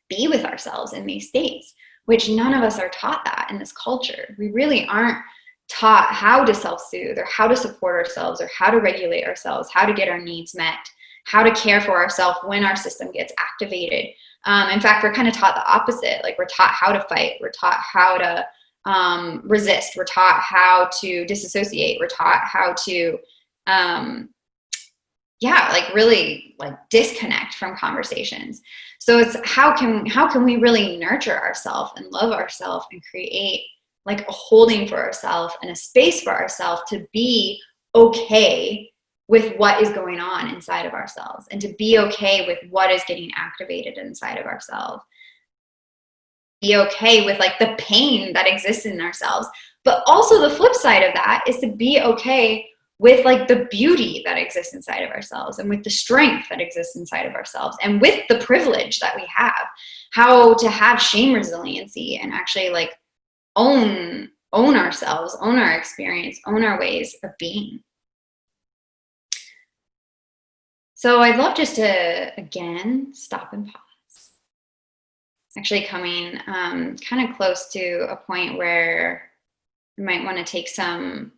be with ourselves in these states, which none of us are taught that in this culture. We really aren't taught how to self-soothe or how to support ourselves or how to regulate ourselves, how to get our needs met, how to care for ourselves when our system gets activated. In fact, we're kind of taught the opposite. Like, we're taught how to fight. We're taught how to resist. We're taught how to disassociate. We're taught how to really like disconnect from conversations. So it's how can we really nurture ourselves and love ourselves and create like a holding for ourselves and a space for ourselves to be okay with what is going on inside of ourselves, and to be okay with what is getting activated inside of ourselves. Be okay with like the pain that exists in ourselves. But also the flip side of that is to be okay with like the beauty that exists inside of ourselves, and with the strength that exists inside of ourselves, and with the privilege that we have, how to have shame resiliency and actually like own ourselves, own our experience, own our ways of being. So I'd love just to, again, stop and pause. Actually coming kind of close to a point where you might want to take some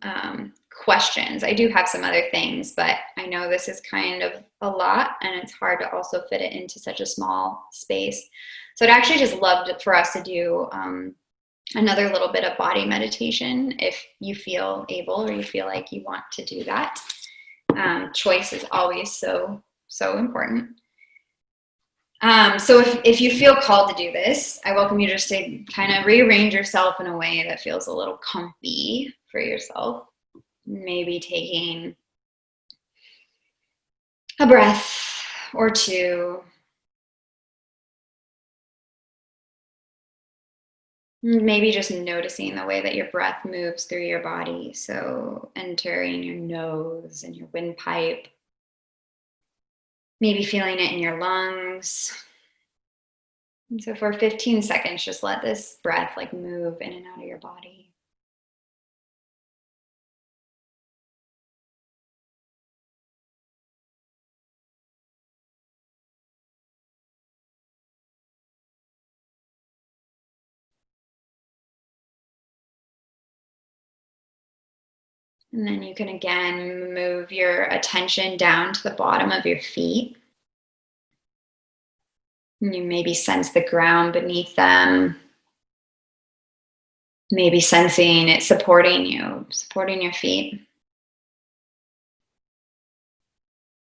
questions. I do have some other things, but I know this is kind of a lot, and it's hard to also fit it into such a small space. So I'd actually just love for us to do another little bit of body meditation if you feel able, or you feel like you want to do that. Choice is always so important. So if you feel called to do this, I welcome you just to kind of rearrange yourself in a way that feels a little comfy for yourself. Maybe taking a breath or two. Maybe just noticing the way that your breath moves through your body. So entering your nose and your windpipe. Maybe feeling it in your lungs. And so for 15 seconds, just let this breath like move in and out of your body. And then you can again move your attention down to the bottom of your feet. And you maybe sense the ground beneath them. Maybe sensing it supporting you, supporting your feet.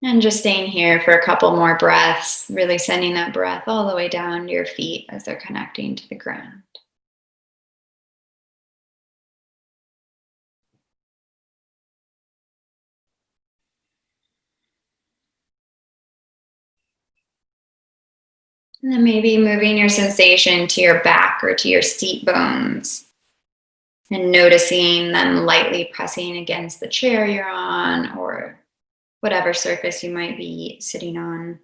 And just staying here for a couple more breaths, really sending that breath all the way down to your feet as they're connecting to the ground. And then maybe moving your sensation to your back or to your seat bones, and noticing them lightly pressing against the chair you're on, or whatever surface you might be sitting on,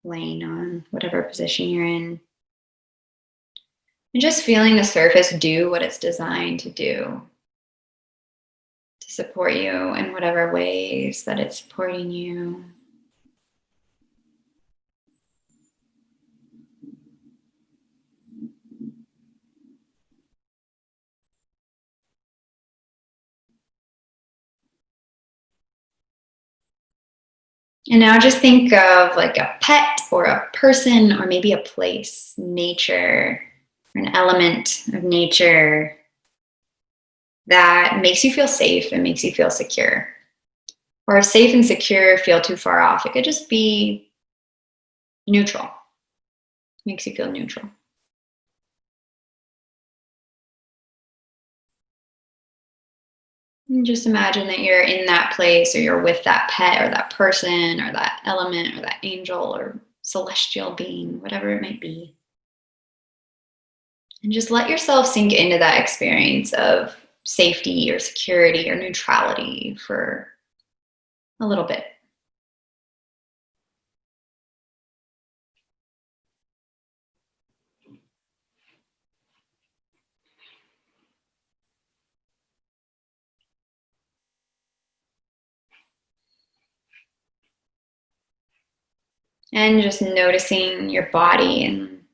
laying on, whatever position you're in. And just feeling the surface do what it's designed to do, to support you in whatever ways that it's supporting you. And now just think of like a pet or a person or maybe a place, nature, or an element of nature that makes you feel safe and makes you feel secure. Or if safe and secure feel too far off, it could just be neutral. Makes you feel neutral. And just imagine that you're in that place, or you're with that pet or that person or that element or that angel or celestial being, whatever it might be. And just let yourself sink into that experience of safety or security or neutrality for a little bit. And just noticing your body and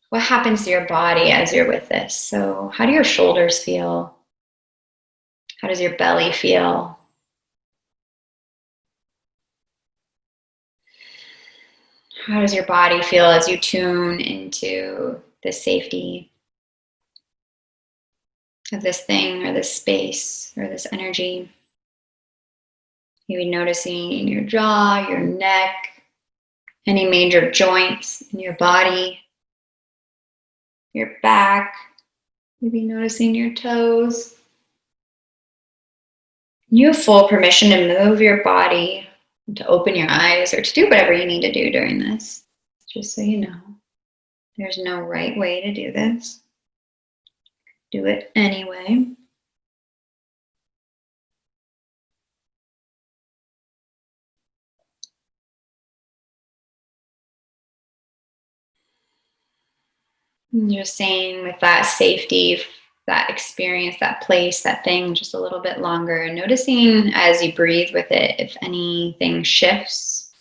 what happens to your body as you're with this. So, how do your shoulders feel? How does your belly feel? How does your body feel as you tune into the safety of this thing or this space or this energy? Maybe noticing your jaw, your neck, any major joints in your body, your back, maybe noticing your toes. You have full permission to move your body, to open your eyes, or to do whatever you need to do during this. Just so you know, there's no right way to do this. Do it anyway. And just saying with that safety, that experience, that place, that thing, just a little bit longer. And noticing as you breathe with it, if anything shifts,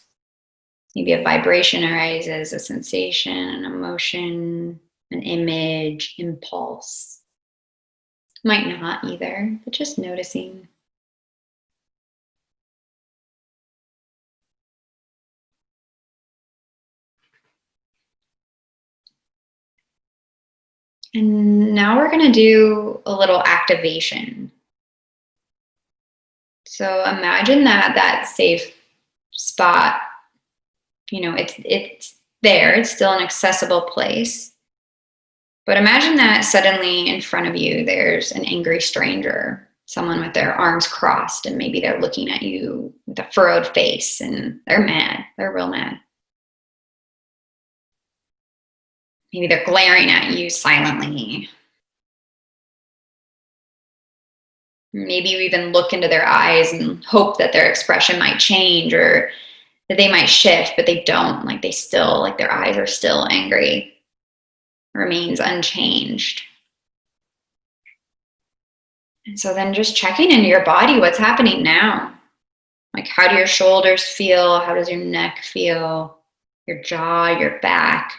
maybe a vibration arises, a sensation, an emotion, an image, impulse. Might not either, but just noticing. And now we're going to do a little activation. So imagine that safe spot, it's there, it's still an accessible place. But imagine that suddenly in front of you there's an angry stranger, someone with their arms crossed, and maybe they're looking at you with a furrowed face and they're mad, they're real mad. Maybe they're glaring at you silently. Maybe you even look into their eyes and hope that their expression might change or that they might shift, but they don't. Like they still, like their eyes are still angry, remains unchanged. And so then just checking into your body, what's happening now? Like how do your shoulders feel? How does your neck feel? Your jaw, your back?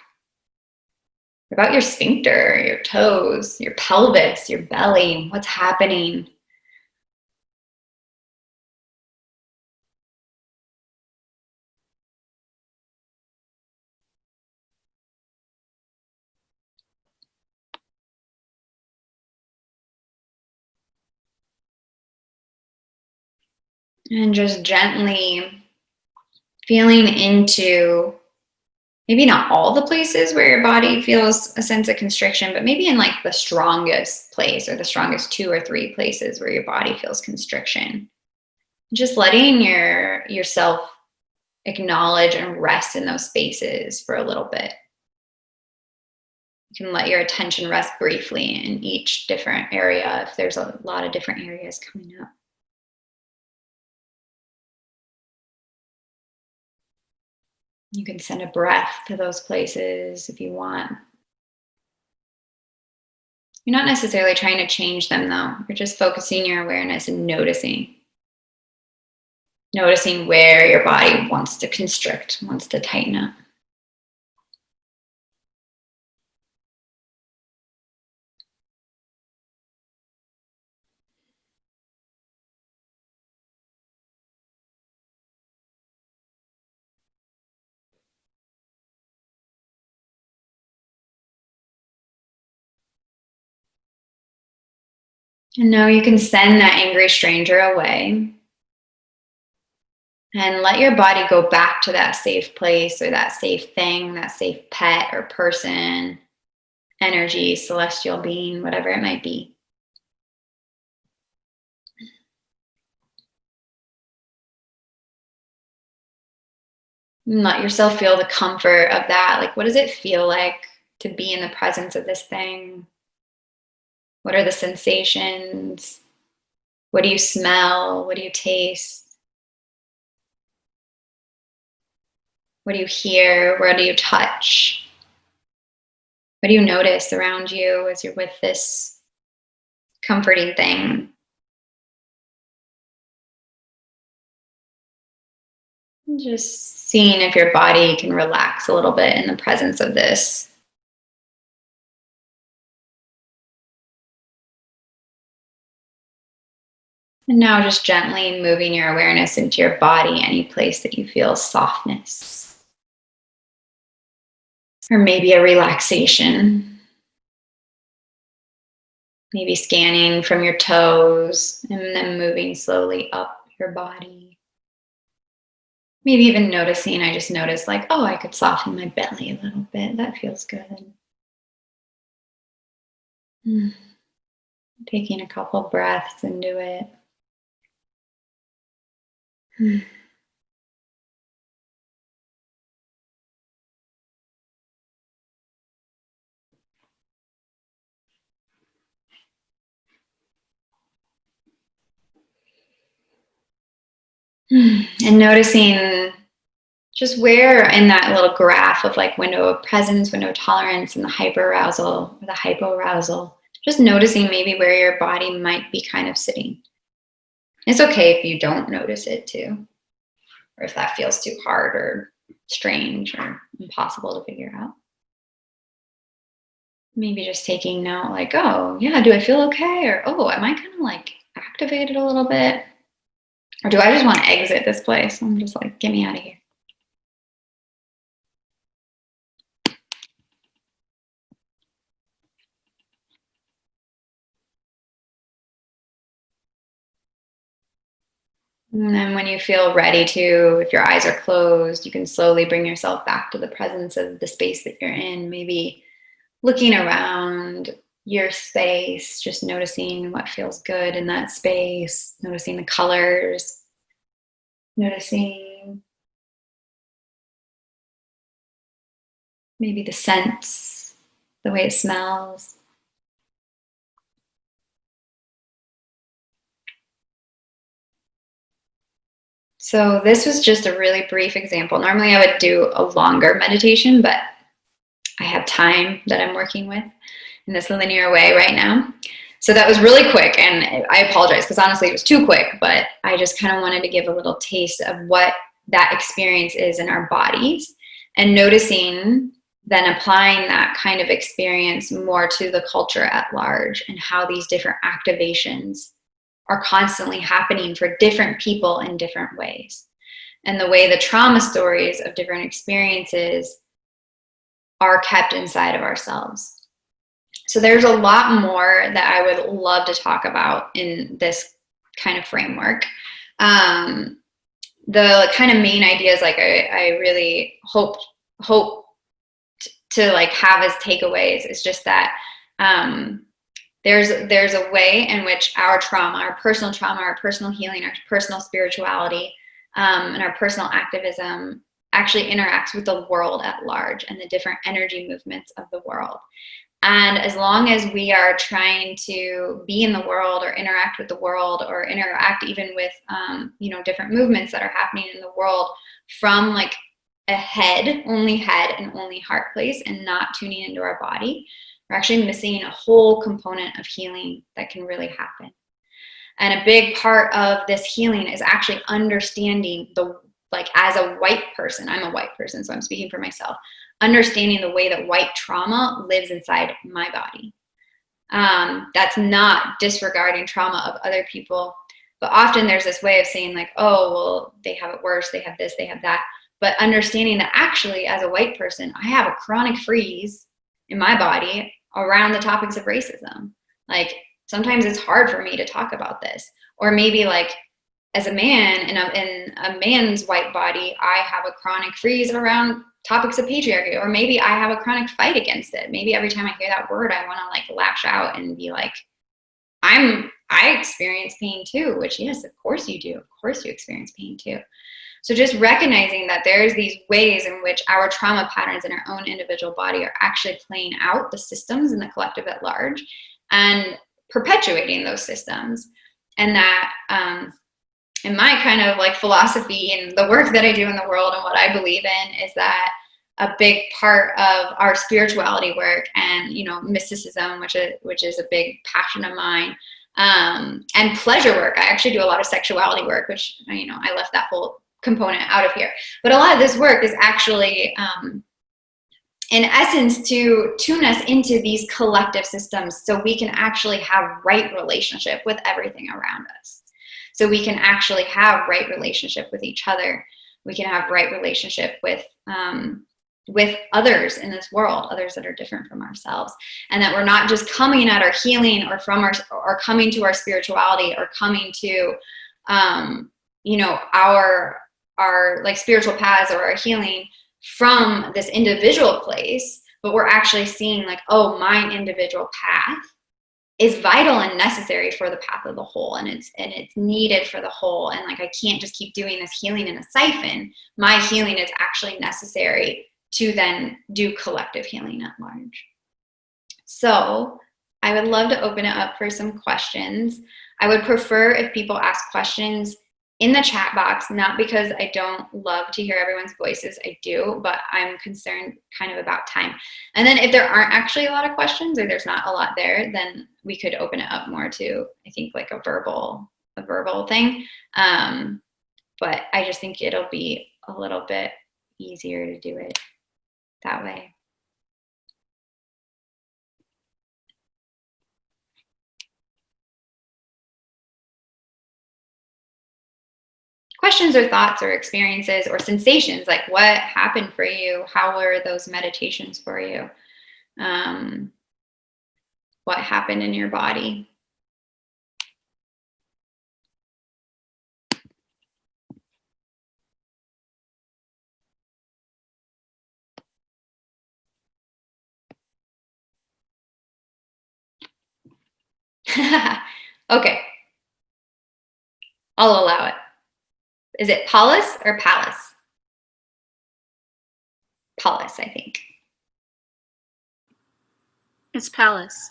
What about your sphincter, your toes, your pelvis, your belly? What's happening? And just gently feeling into maybe not all the places where your body feels a sense of constriction, but maybe in like the strongest place or the strongest 2 or 3 places where your body feels constriction. Just letting yourself acknowledge and rest in those spaces for a little bit. You can let your attention rest briefly in each different area if there's a lot of different areas coming up. You can send a breath to those places if you want. You're not necessarily trying to change them though. You're just focusing your awareness and noticing. Noticing where your body wants to constrict, wants to tighten up. And now you can send that angry stranger away and let your body go back to that safe place or that safe thing, that safe pet or person, energy, celestial being, whatever it might be. And let yourself feel the comfort of that. Like, what does it feel like to be in the presence of this thing? What are the sensations? What do you smell? What do you taste? What do you hear? Where do you touch? What do you notice around you as you're with this comforting thing? Just seeing if your body can relax a little bit in the presence of this. And now just gently moving your awareness into your body, any place that you feel softness or maybe a relaxation. Maybe scanning from your toes and then moving slowly up your body. Maybe even noticing, I just noticed like, oh, I could soften my belly a little bit. That feels good. Taking a couple breaths into it. And noticing just where in that little graph of like window of presence, window of tolerance, and the hyperarousal or the hypoarousal, just noticing maybe where your body might be kind of sitting. It's okay if you don't notice it too, or if that feels too hard or strange or impossible to figure out. Maybe just taking note, like, oh, yeah, do I feel okay? Or, oh, am I kind of like activated a little bit? Or do I just want to exit this place? I'm just like, get me out of here. And then when you feel ready to, if your eyes are closed, you can slowly bring yourself back to the presence of the space that you're in. Maybe looking around your space, just noticing what feels good in that space, noticing the colors, noticing maybe the scents, the way it smells. So this was just a really brief example. Normally I would do a longer meditation, but I have time that I'm working with in this linear way right now. So that was really quick, and I apologize because honestly it was too quick, but I just kind of wanted to give a little taste of what that experience is in our bodies and noticing, then applying that kind of experience more to the culture at large and how these different activations are constantly happening for different people in different ways. And the way the trauma stories of different experiences are kept inside of ourselves. So there's a lot more that I would love to talk about in this kind of framework. The kind of main ideas, like I really hope to like have as takeaways is just that there's a way in which our trauma, our personal healing, our personal spirituality, and our personal activism actually interacts with the world at large and the different energy movements of the world. And as long as we are trying to be in the world or interact with the world or interact even with, different movements that are happening in the world from like a head and only heart place and not tuning into our body, we're actually missing a whole component of healing that can really happen. And a big part of this healing is actually understanding as a white person, I'm a white person, so I'm speaking for myself, understanding the way that white trauma lives inside my body. That's not disregarding trauma of other people, but often there's this way of saying like, oh, well, they have it worse, they have this, they have that. But understanding that actually as a white person, I have a chronic freeze in my body around the topics of racism. Like sometimes it's hard for me to talk about this. Or maybe like as a man in a man's white body, I have a chronic freeze around topics of patriarchy, or maybe I have a chronic fight against it. Maybe every time I hear that word, I want to like lash out and be like, I experience pain too, which yes, of course you do. Of course you experience pain too. So just recognizing that there's these ways in which our trauma patterns in our own individual body are actually playing out the systems in the collective at large and perpetuating those systems. And that in my kind of like philosophy and the work that I do in the world and what I believe in is that a big part of our spirituality work and, mysticism, which is a big passion of mine, and pleasure work. I actually do a lot of sexuality work, which, I left that whole component out of here. But a lot of this work is actually, in essence, to tune us into these collective systems so we can actually have right relationship with everything around us. So we can actually have right relationship with each other. We can have right relationship with others in this world, others that are different from ourselves, and that we're not just coming at our healing or from our, or coming to our spirituality or coming to, our like spiritual paths or our healing from this individual place, but we're actually seeing like, oh, my individual path is vital and necessary for the path of the whole, and it's needed for the whole, and like I can't just keep doing this healing in a siphon. My healing is actually necessary to then do collective healing at large. So I would love to open it up for some questions. I would prefer if people ask questions in the chat box, not because I don't love to hear everyone's voices, I do, but I'm concerned kind of about time. And then if there aren't actually a lot of questions, or there's not a lot there, then we could open it up more to, I think, like a verbal thing. But I just think it'll be a little bit easier to do it that way. Questions or thoughts or experiences or sensations, like what happened for you? How were those meditations for you? What happened in your body? Okay, I'll allow it. Is it Paulus or Palace? Paulus, I think. It's Palace.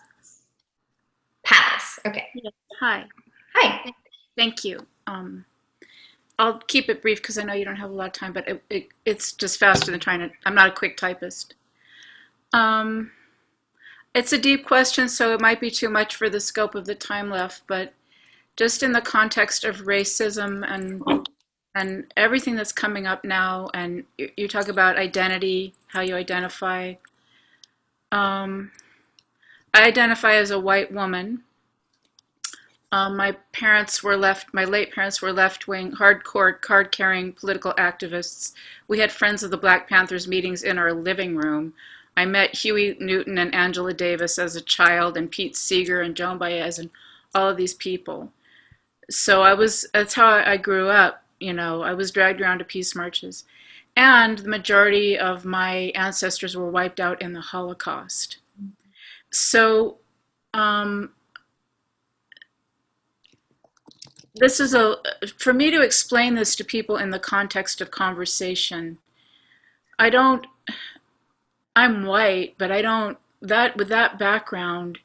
Palace, okay. Yeah. Hi. Hi. Thank you. I'll keep it brief because I know you don't have a lot of time, but it's just faster than trying to, I'm not a quick typist. It's a deep question, so it might be too much for the scope of the time left, but just in the context of racism and everything that's coming up now, and you talk about identity, how you identify. I identify as a white woman. My late parents were left-wing, hardcore, card-carrying political activists. We had Friends of the Black Panthers meetings in our living room. I met Huey Newton and Angela Davis as a child, and Pete Seeger and Joan Baez and all of these people. So that's how I grew up. You know, I was dragged around to peace marches. And the majority of my ancestors were wiped out in the Holocaust. So this is for me to explain this to people in the context of conversation. I'm white, but with that background,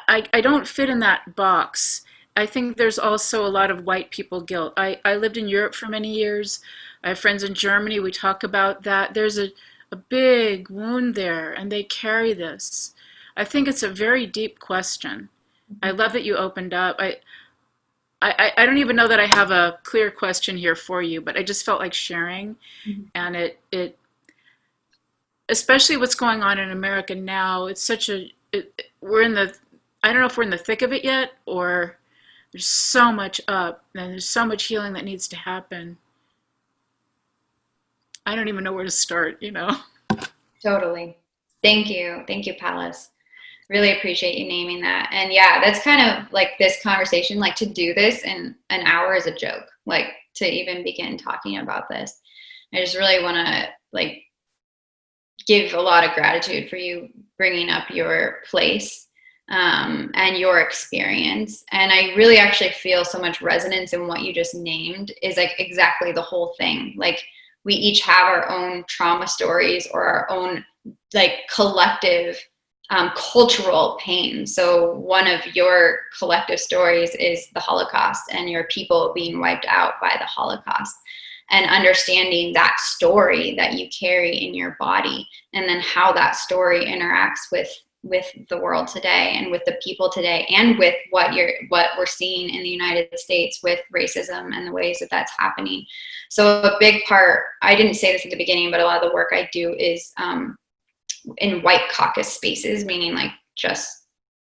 I don't fit in that box. I think there's also a lot of white people guilt. I lived in Europe for many years. I have friends in Germany. We talk about that. There's a big wound there, and they carry this. I think it's a very deep question. I love that you opened up. I don't even know that I have a clear question here for you, but I just felt like sharing. Mm-hmm. And it especially what's going on in America now, it's such I don't know if we're in the thick of it yet, or there's so much up and there's so much healing that needs to happen. I don't even know where to start, you know? Totally. Thank you, Palace. Really appreciate you naming that. And yeah, that's kind of like this conversation, like to do this in an hour is a joke, like to even begin talking about this. I just really want to like give a lot of gratitude for you bringing up your place and your experience. And I really actually feel so much resonance in what you just named is like exactly the whole thing. Like we each have our own trauma stories or our own like collective cultural pain. So one of your collective stories is the Holocaust and your people being wiped out by the Holocaust, and understanding that story that you carry in your body, and then how that story interacts with with the world today and with the people today, and with what we're seeing in the United States with racism and the ways that that's happening. So a big part, I didn't say this at the beginning, but a lot of the work I do is in white caucus spaces, meaning like just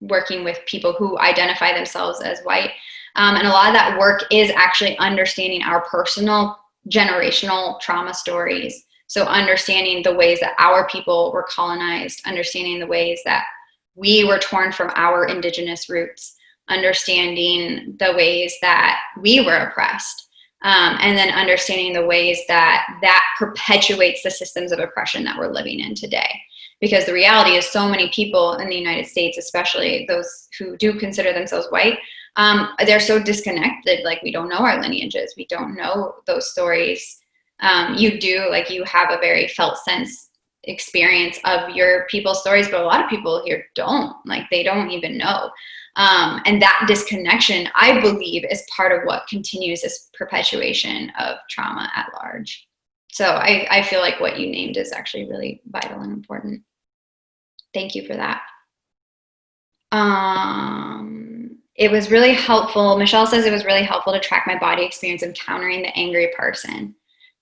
working with people who identify themselves as white. And a lot of that work is actually understanding our personal generational trauma stories. So understanding the ways that our people were colonized, understanding the ways that we were torn from our indigenous roots, understanding the ways that we were oppressed, and then understanding the ways that that perpetuates the systems of oppression that we're living in today. Because the reality is so many people in the United States, especially those who do consider themselves white, they're so disconnected. Like, we don't know our lineages. We don't know those stories. You do, like, you have a very felt sense experience of your people's stories, but a lot of people here don't. Like, they don't even know. And that disconnection, I believe, is part of what continues this perpetuation of trauma at large. So I feel like what you named is actually really vital and important. Thank you for that. It was really helpful. Michelle says it was really helpful to track my body experience encountering the angry person.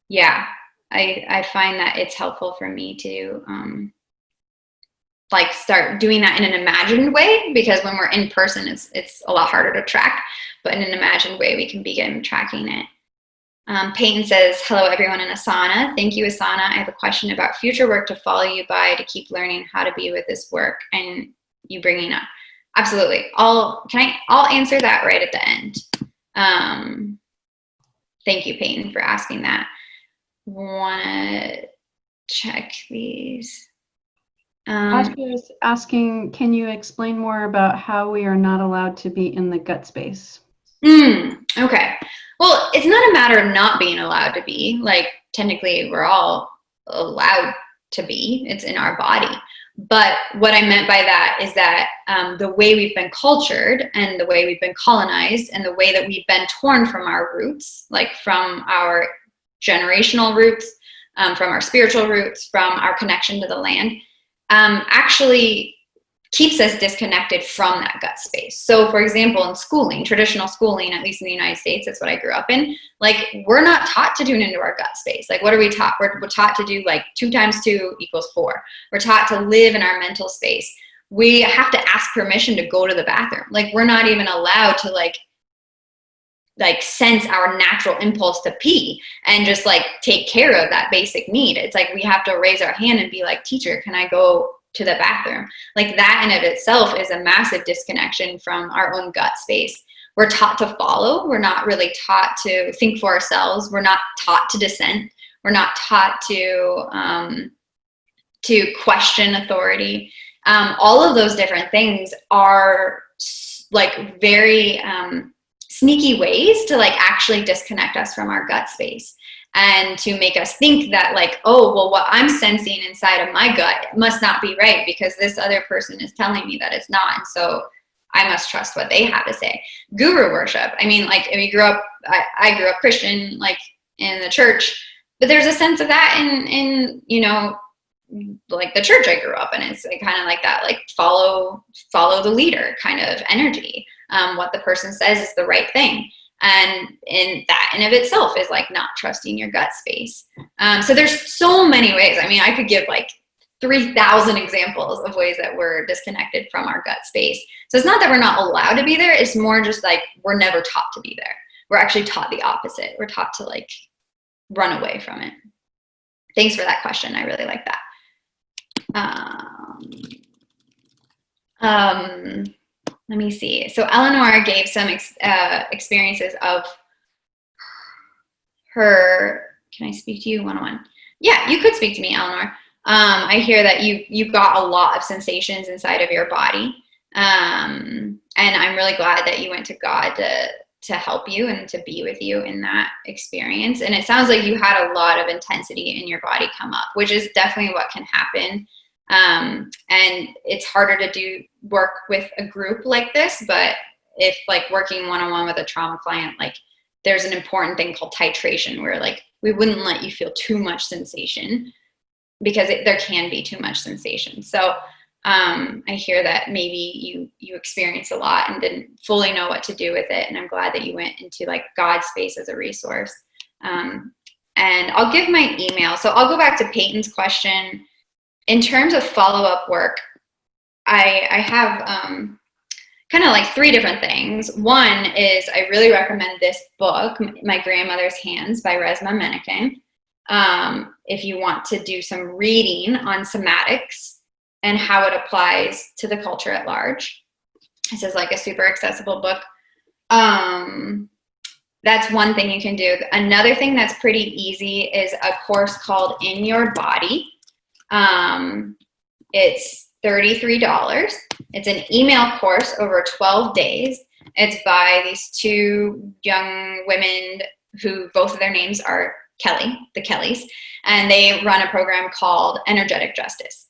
Yeah, I find that it's helpful for me to like start doing that in an imagined way, because when we're in person, it's a lot harder to track. But in an imagined way, we can begin tracking it. Peyton says, hello, everyone in Asana. Thank you, Asana. I have a question about future work to follow you by to keep learning how to be with this work and you bringing up. Absolutely. I'll answer that right at the end. Thank you, Peyton, for asking that. Want to check these. Ashley is asking, can you explain more about how we are not allowed to be in the gut space? Okay. Well, it's not a matter of not being allowed to be. Like, technically, we're all allowed to be. It's in our body. But what I meant by that is that the way we've been cultured and the way we've been colonized and the way that we've been torn from our roots, like from our generational roots, from our spiritual roots, from our connection to the land, actually keeps us disconnected from that gut space. So for example, in schooling, traditional schooling, at least in the United States, that's what I grew up in, like, we're not taught to tune into our gut space. Like, what are we taught? We're taught to do like 2 times 2 equals 4. We're taught to live in our mental space. We have to ask permission to go to the bathroom. Like, we're not even allowed to like sense our natural impulse to pee and just like take care of that basic need. It's like we have to raise our hand and be like, teacher, can I go to the bathroom? Like, that in of itself is a massive disconnection from our own gut space. We're taught to follow. We're not really taught to think for ourselves. We're not taught to dissent. We're not taught to question authority. All of those different things are like very sneaky ways to like actually disconnect us from our gut space, and to make us think that like, oh, well, what I'm sensing inside of my gut must not be right because this other person is telling me that it's not. And so I must trust what they have to say. Guru worship. I mean, like, I grew up Christian, like in the church, but there's a sense of that in you know, like the church I grew up in. It's like kind of like that, like follow the leader kind of energy. What the person says is the right thing. And in that in of itself is like not trusting your gut space. So there's so many ways. I mean, I could give like 3,000 examples of ways that we're disconnected from our gut space. So it's not that we're not allowed to be there. It's more just like we're never taught to be there. We're actually taught the opposite. We're taught to like run away from it. Thanks for that question. I really like that. Let me see. So Eleanor gave some experiences of her. Can I speak to you one-on-one? Yeah, you could speak to me, Eleanor. I hear that you got a lot of sensations inside of your body, and I'm really glad that you went to God to help you and to be with you in that experience. And it sounds like you had a lot of intensity in your body come up, which is definitely what can happen. And it's harder to do work with a group like this, but if like working one-on-one with a trauma client, like there's an important thing called titration where like we wouldn't let you feel too much sensation because there can be too much sensation. So I hear that maybe you experienced a lot and didn't fully know what to do with it. And I'm glad that you went into like God's space as a resource. And I'll give my email. So I'll go back to Peyton's question. In terms of follow-up work, I have kind of like 3 different things. One is I really recommend this book, My Grandmother's Hands by Resmaa Menakem. If you want to do some reading on somatics and how it applies to the culture at large. This is like a super accessible book. That's one thing you can do. Another thing that's pretty easy is a course called In Your Body. It's $33. It's an email course over 12 days. It's by these 2 young women who both of their names are Kelly, the Kellys, and they run a program called Energetic Justice.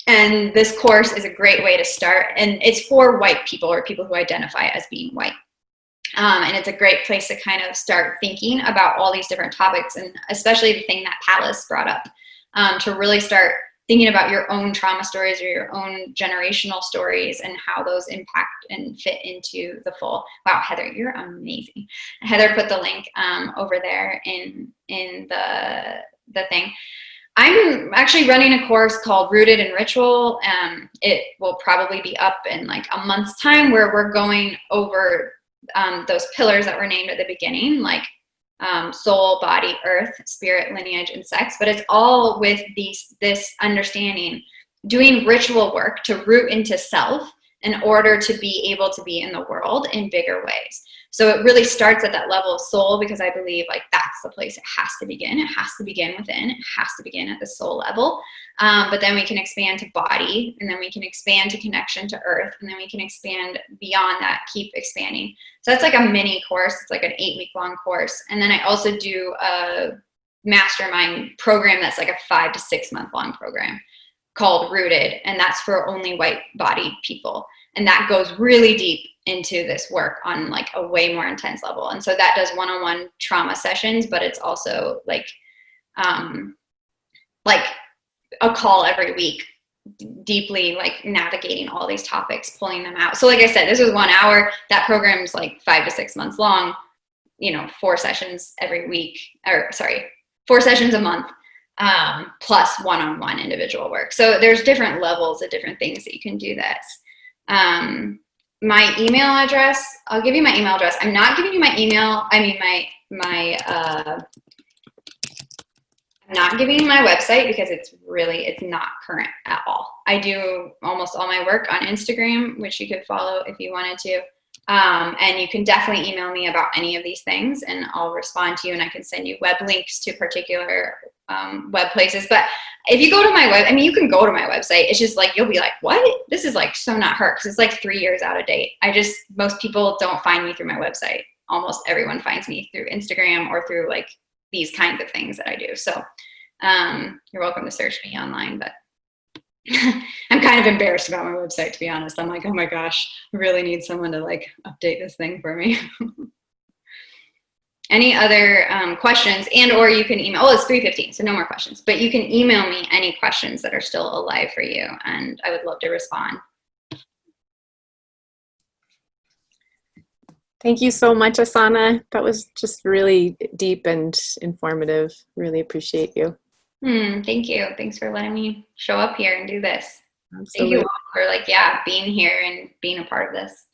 And this course is a great way to start, and it's for white people or people who identify as being white. And it's a great place to kind of start thinking about all these different topics, and especially the thing that Palace brought up, to really start thinking about your own trauma stories or your own generational stories and how those impact and fit into the full. Wow, Heather, you're amazing. Heather put the link over there in the thing. I'm actually running a course called Rooted in Ritual. It will probably be up in like a month's time, where we're going over those pillars that were named at the beginning, like soul, body, earth, spirit, lineage, and sex. But it's all with this understanding, doing ritual work to root into self in order to be able to be in the world in bigger ways. So it really starts at that level of soul, because I believe like that's the place it has to begin. It has to begin within. It has to begin at the soul level. But then we can expand to body, and then we can expand to connection to earth, and then we can expand beyond that, keep expanding. So that's like a mini course. It's like an 8-week-long course. And then I also do a mastermind program that's like a 5 to 6 month long program called Rooted, and that's for only white bodied people. And that goes really deep into this work on like a way more intense level. And so that does one-on-one trauma sessions, but it's also like a call every week, deeply like navigating all these topics, pulling them out. So like I said, this was 1 hour. That program's like 5 to 6 months long, 4 sessions every week, 4 sessions a month, plus one-on-one individual work. So there's different levels of different things that you can do this. My email address, I'll give you my email address. I'm not giving you my email. I mean, I'm not giving you my website because it's not current at all. I do almost all my work on Instagram, which you could follow if you wanted to. And you can definitely email me about any of these things, and I'll respond to you, and I can send you web links to particular web places. But if you go to my you can go to my website. It's just like, you'll be like, what? This is like so not her, because it's like 3 years out of date. Most people don't find me through my website. Almost everyone finds me through Instagram or through like these kinds of things that I do. So you're welcome to search me online, but I'm kind of embarrassed about my website, to be honest. I'm like, oh my gosh, I really need someone to like update this thing for me. Any other questions, or you can email, it's 3:15, so no more questions, but you can email me any questions that are still alive for you, and I would love to respond. Thank you so much, Assana. That was just really deep and informative. Really appreciate you. Thank you. Thanks for letting me show up here and do this. Absolutely. Thank you all for being here and being a part of this.